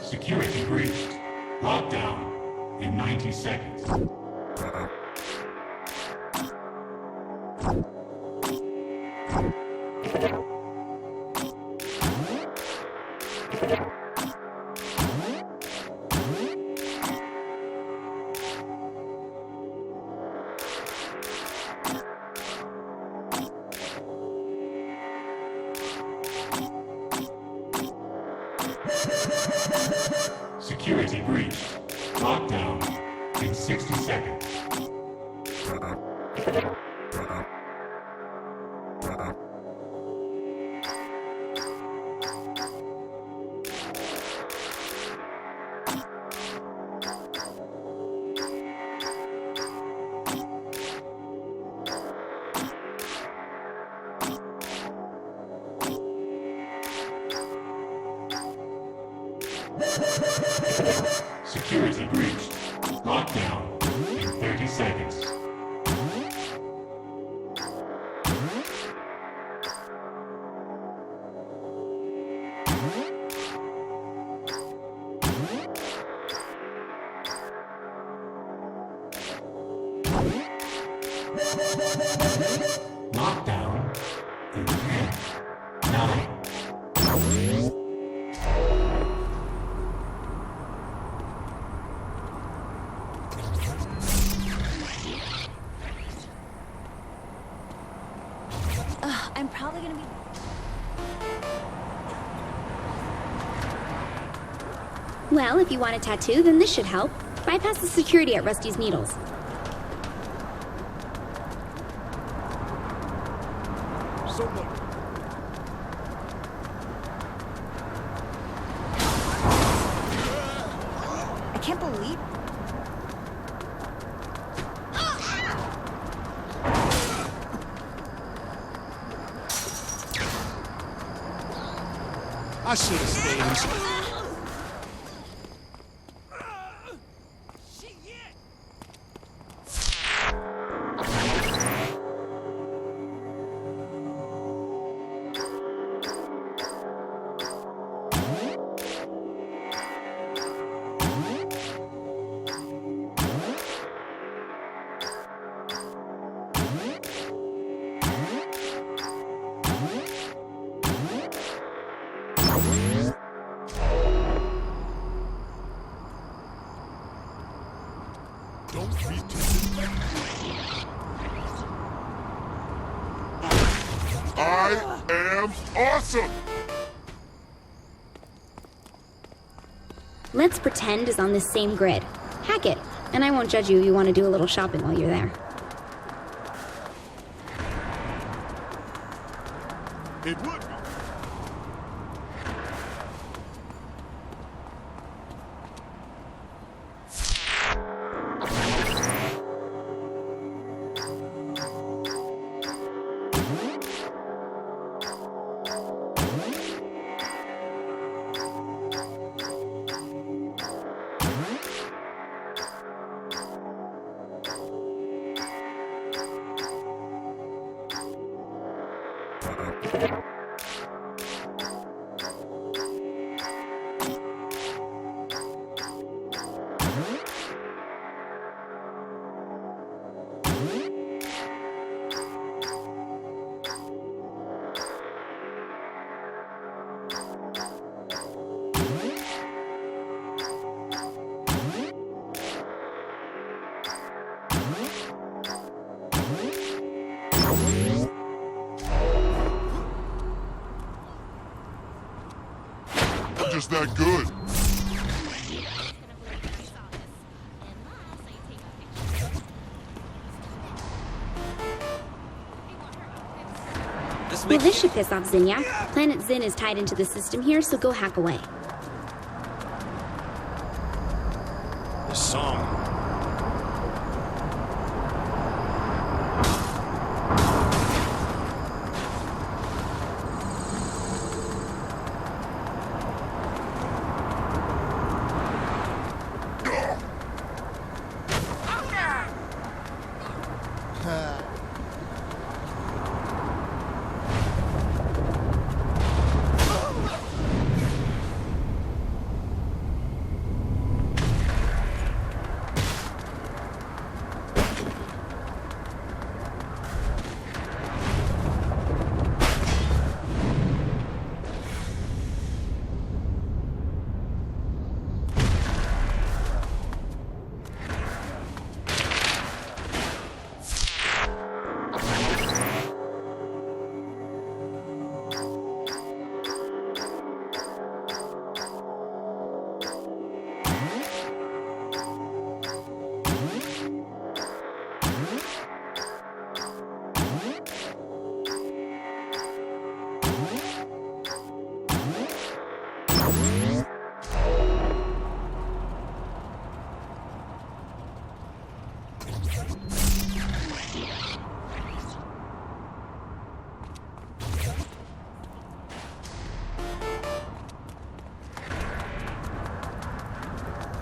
Security breached. Lockdown in 90 seconds. Security breached. Lockdown in 60 seconds. Security breached. Lockdown in 30 seconds. Lockdown in 10, 9. I'm probably gonna be... Well, if you want a tattoo, then this should help. Bypass the security at Rusty's Needles. Someone. I can't believe... I should have stayed in. Don't be too I am awesome! Let's Pretend is on this same grid. Hack it, and I won't judge you if you want to do a little shopping while you're there. It would be. I'm just that good. Well, this should piss off Zinyak. Planet Zin is tied into the system here, so go hack away. The song.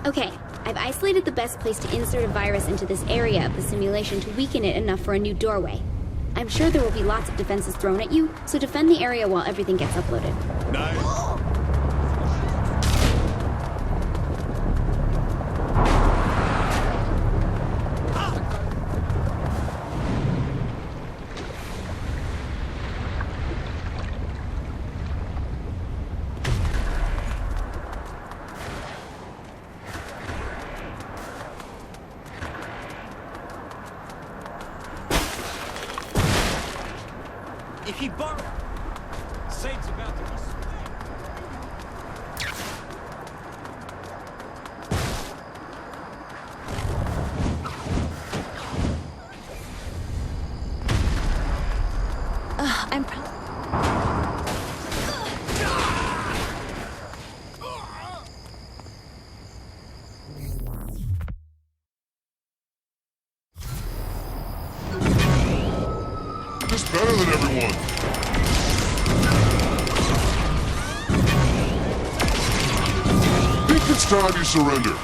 Okay, I've isolated the best place to insert a virus into this area of the simulation to weaken it enough for a new doorway. I'm sure there will be lots of defenses thrown at you, so defend the area while everything gets uploaded. Nice. If he borrowed, Saint's about to be. I'm Just better than everyone. Think it's time you surrender.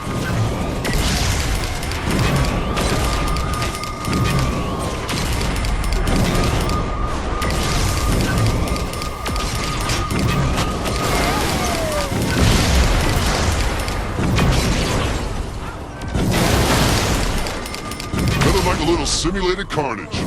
Nothing like a little simulated carnage.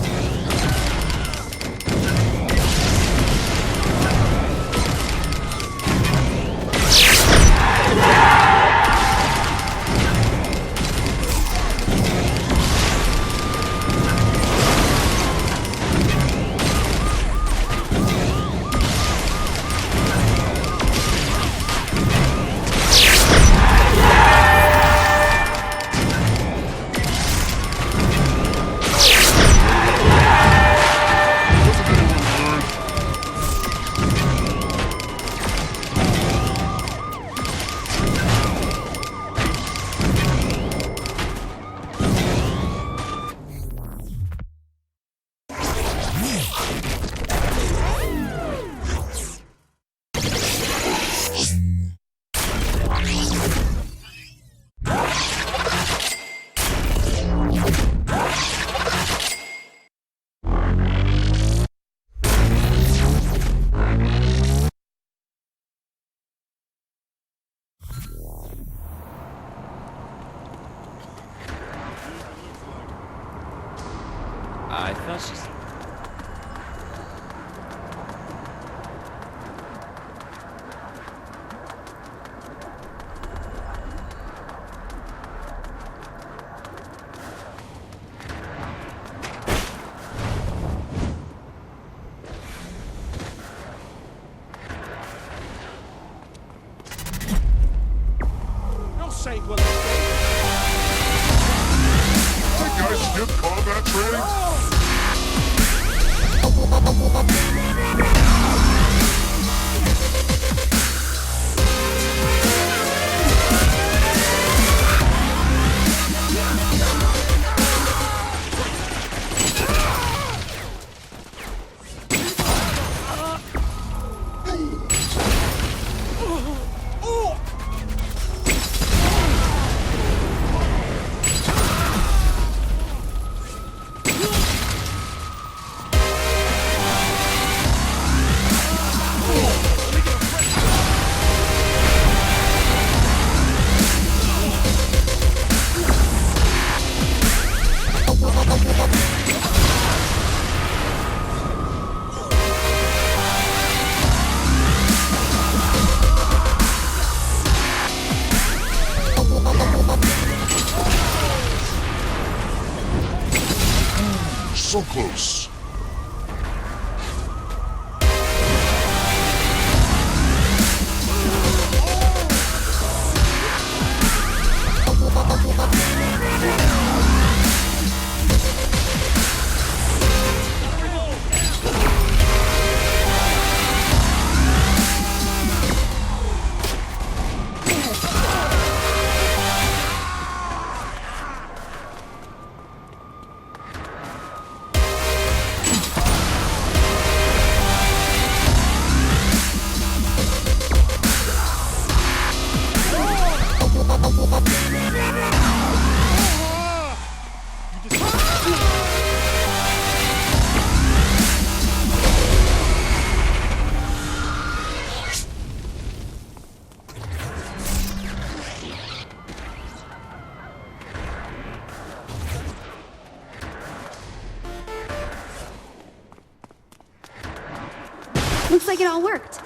Looks like it all worked.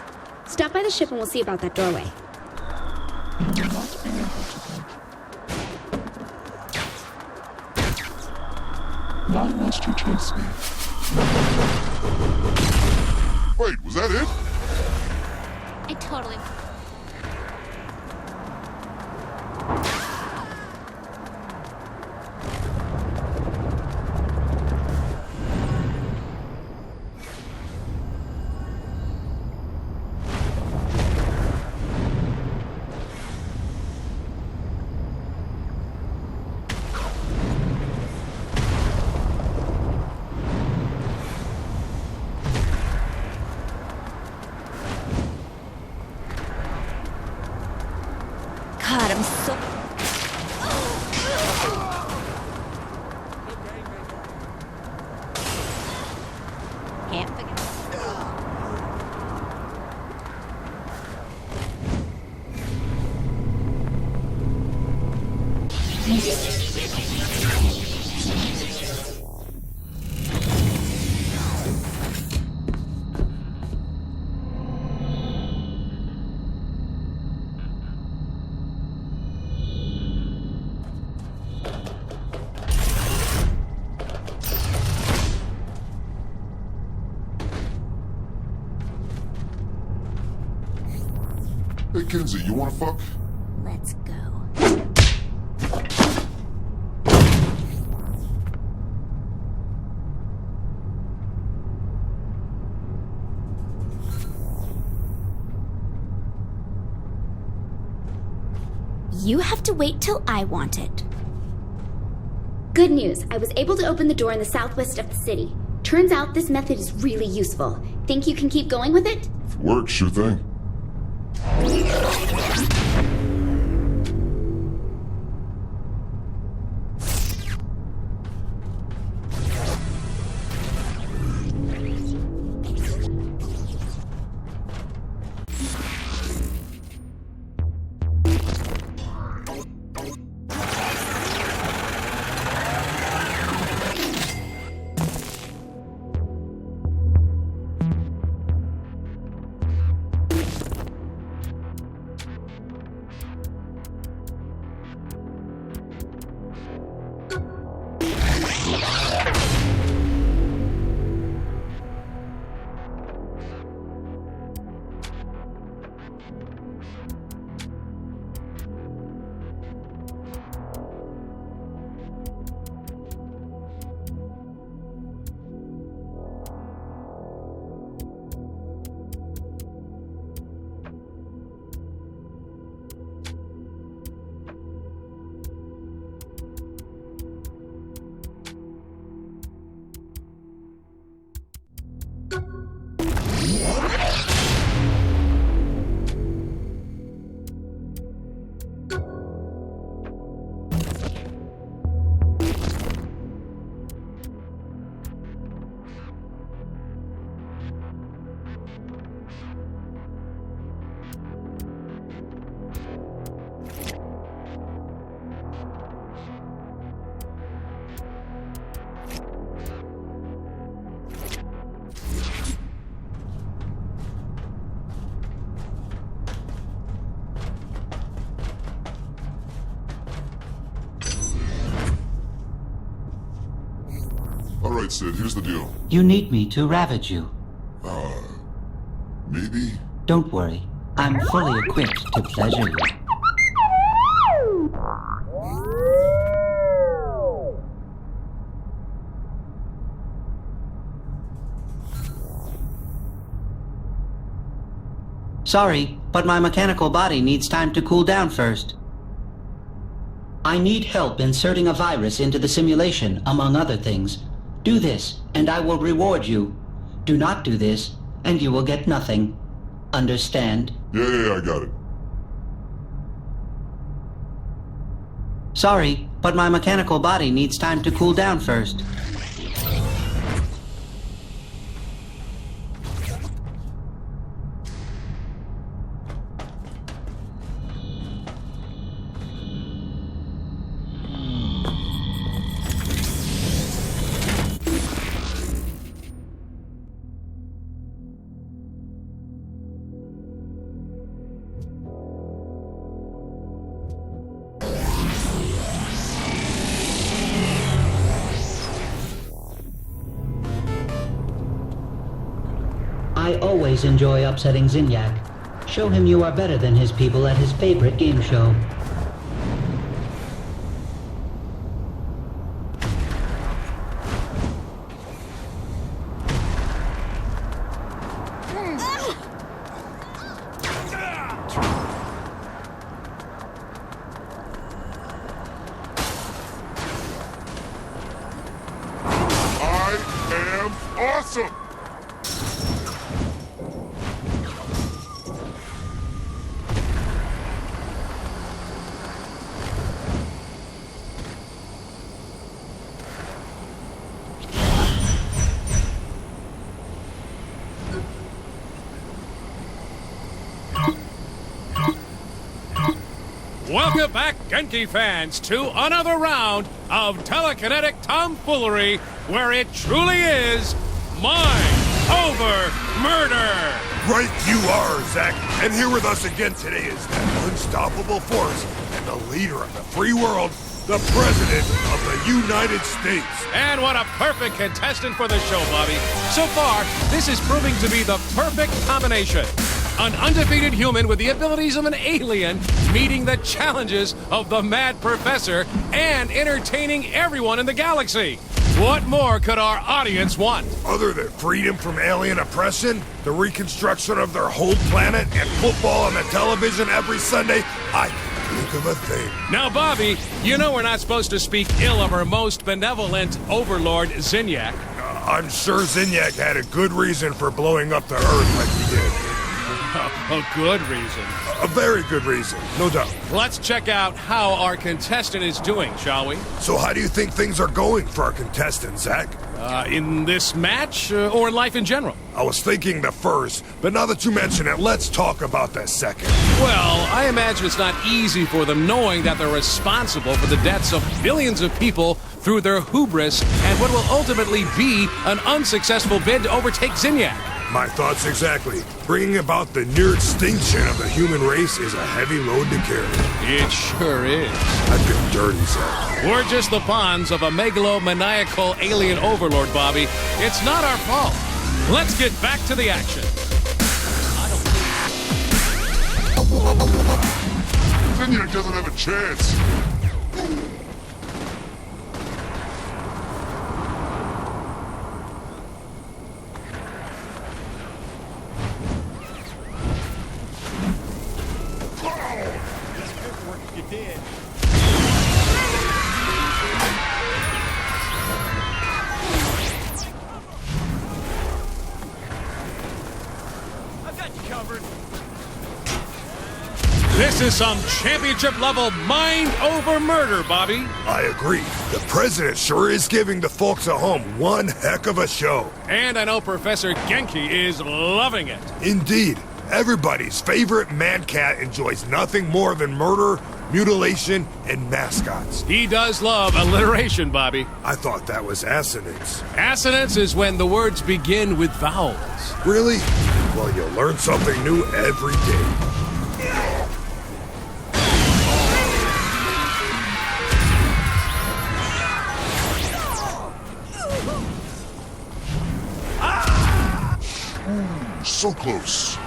Stop by the ship and we'll see about that doorway. You will not be able to go. Why must you chase me? Wait, was that it? I totally... God, I'm so... Can't forget... Hey, Kinsey, you wanna fuck? Let's go. You have to wait till I want it. Good news, I was able to open the door in the southwest of the city. Turns out this method is really useful. Think you can keep going with it? If it works, sure thing. Alright, Sid, here's the deal. You need me to ravage you. Maybe? Don't worry. I'm fully equipped to pleasure you. Sorry, but my mechanical body needs time to cool down first. I need help inserting a virus into the simulation, among other things. Do this, and I will reward you. Do not do this, and you will get nothing. Understand? Yeah, I got it. Sorry, but my mechanical body needs time to cool down first. I always enjoy upsetting Zinyak. Show him you are better than his people at his favorite game show. Awesome! Welcome back, Genki fans, to another round of telekinetic tomfoolery where it truly is mind over murder! Right you are, Zach. And here with us again today is that unstoppable force and the leader of the free world, the President of the United States. And what a perfect contestant for the show, Bobby. So far, this is proving to be the perfect combination. An undefeated human with the abilities of an alien meeting the challenges of the Mad Professor and entertaining everyone in the galaxy. What more could our audience want? Other than freedom from alien oppression, the reconstruction of their whole planet, and football on the television every Sunday, I can't think of a thing. Now, Bobby, you know we're not supposed to speak ill of our most benevolent overlord, Zinyak. I'm sure Zinyak had a good reason for blowing up the Earth like he did. A good reason. A very good reason, no doubt. Let's check out how our contestant is doing, shall we? So how do you think things are going for our contestant, Zach? In this match, or in life in general? I was thinking the first, but now that you mention it, let's talk about the second. Well, I imagine it's not easy for them knowing that they're responsible for the deaths of billions of people through their hubris and what will ultimately be an unsuccessful bid to overtake Zinyak. My thoughts exactly. Bringing about the near extinction of the human race is a heavy load to carry. It sure is. I've been dirty, Zach. We're just the pawns of a megalomaniacal alien overlord, Bobby. It's not our fault. Let's get back to the action. Zinyak doesn't have a chance. This is some championship-level mind over murder, Bobby. I agree. The president sure is giving the folks at home one heck of a show. And I know Professor Genki is loving it. Indeed. Everybody's favorite man-cat enjoys nothing more than murder, mutilation, and mascots. He does love alliteration, Bobby. I thought that was assonance. Assonance is when the words begin with vowels. Really? Well, you learn something new every day. So close.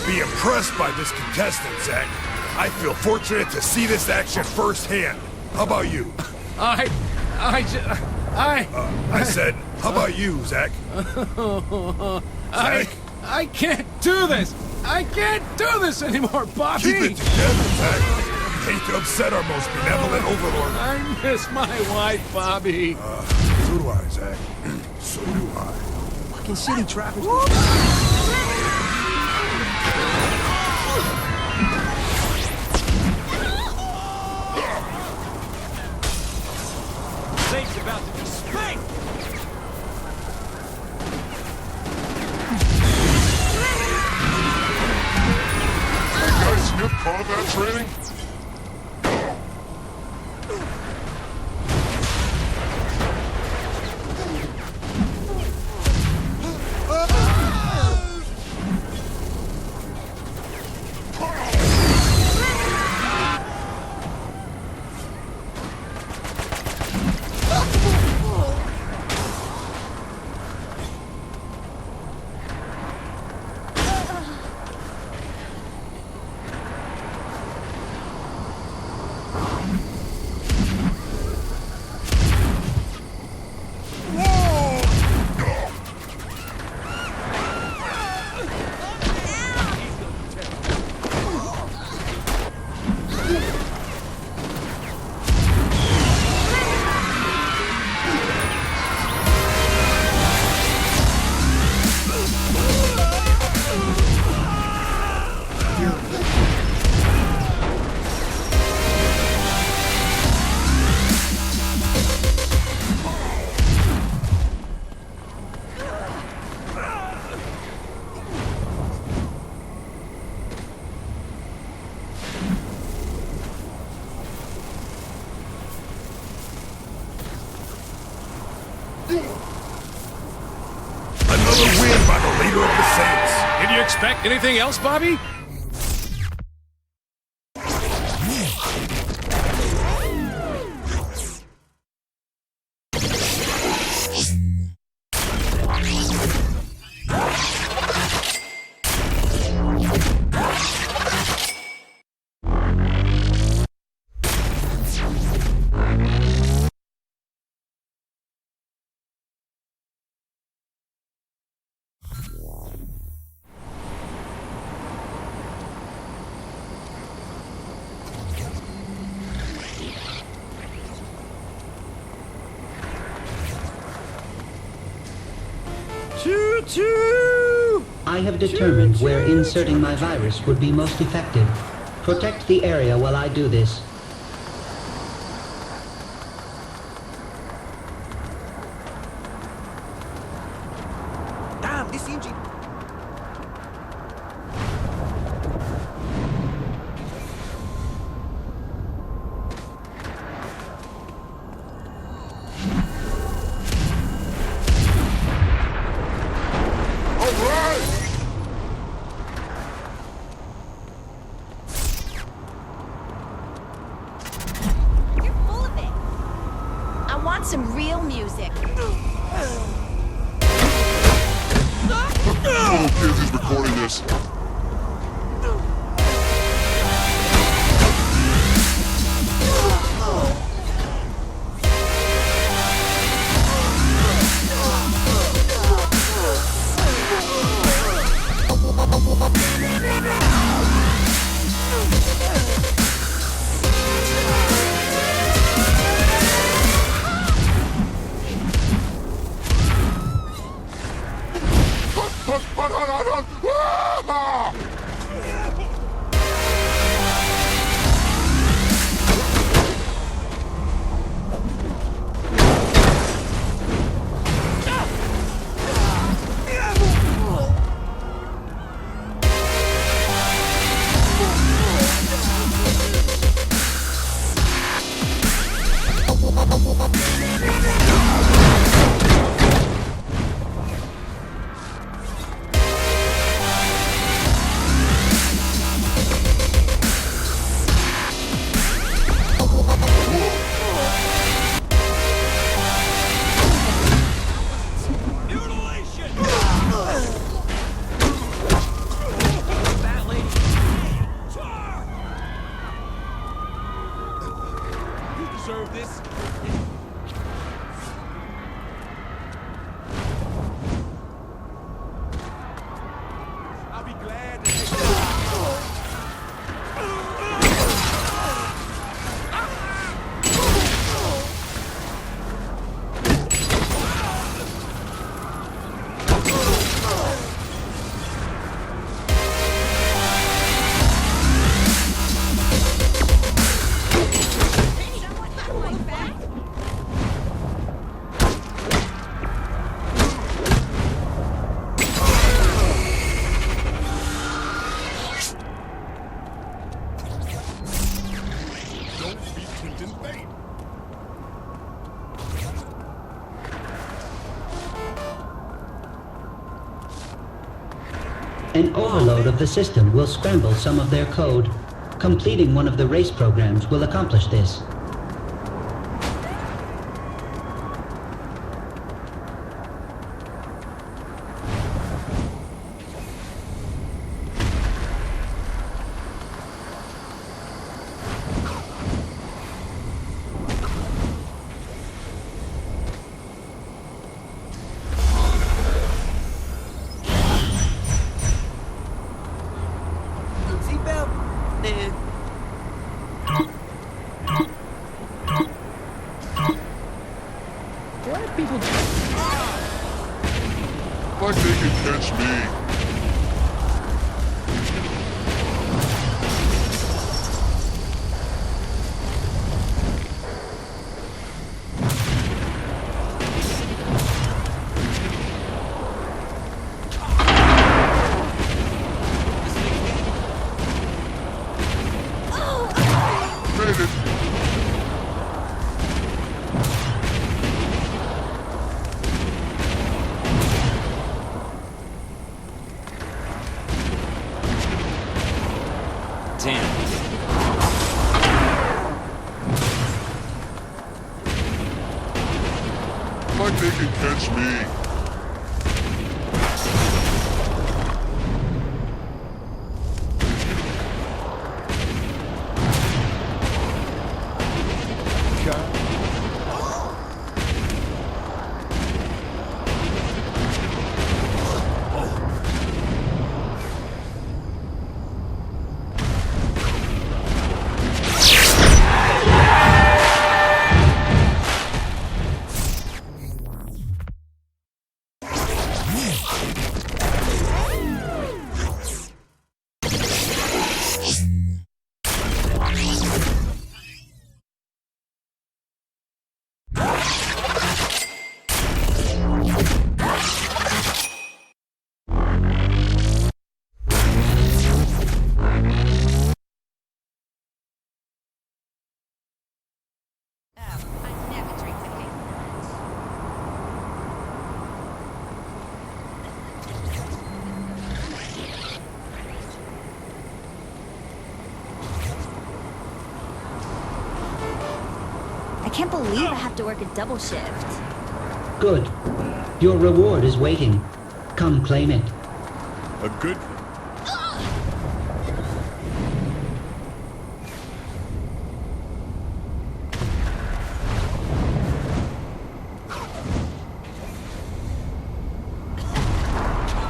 Be impressed by this contestant, Zach. I feel fortunate to see this action firsthand. How about you? I said, how about you, Zach? I can't do this. I can't do this anymore, Bobby. Keep it together, Zach. Hate to upset our most benevolent overlord. I miss my wife, Bobby. So So do I, Zach. So do I. Fucking city traffic. Saint's about to be spanked! Guy Smith combat training? Another win by the leader of the Saints. Did you expect anything else, Bobby? Choo-choo! I have determined where inserting my virus would be most effective. Protect the area while I do this. Damn, this engine. Some real music. Oh, kids, he's recording this. An overload of the system will scramble some of their code. Completing one of the race programs will accomplish this. I think it catch me. I think it catch me. I can't believe I have to work a double shift. Good. Your reward is waiting. Come claim it. A good...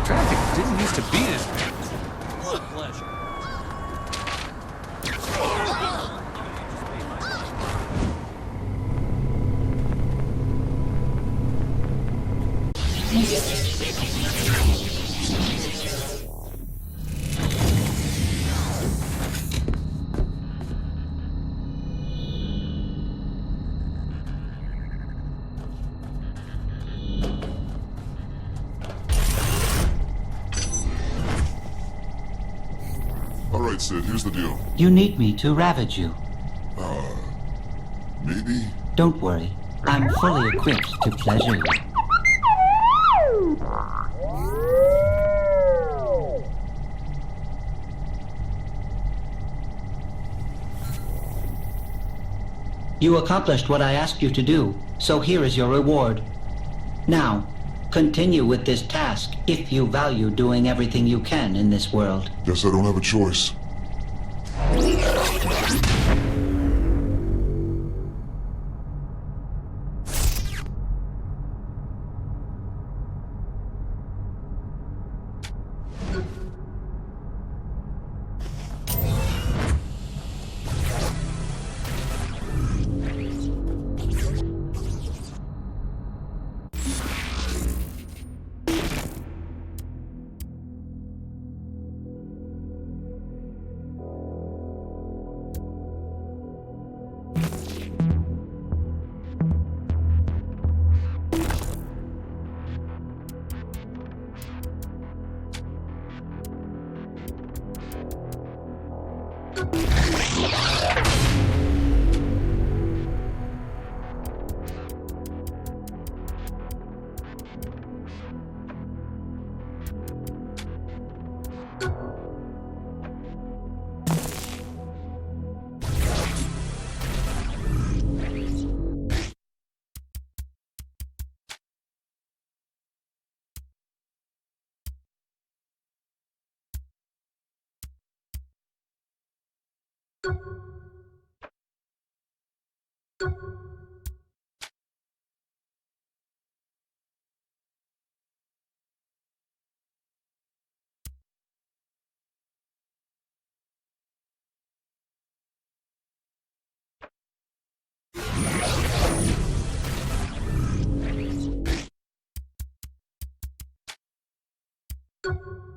Traffic didn't used to be this bad. What a pleasure. Alright, Sid, here's the deal. You need me to ravage you. Maybe? Don't worry. I'm fully equipped to pleasure you. You accomplished what I asked you to do, so here is your reward. Now, continue with this task if you value doing everything you can in this world. Guess I don't have a choice. You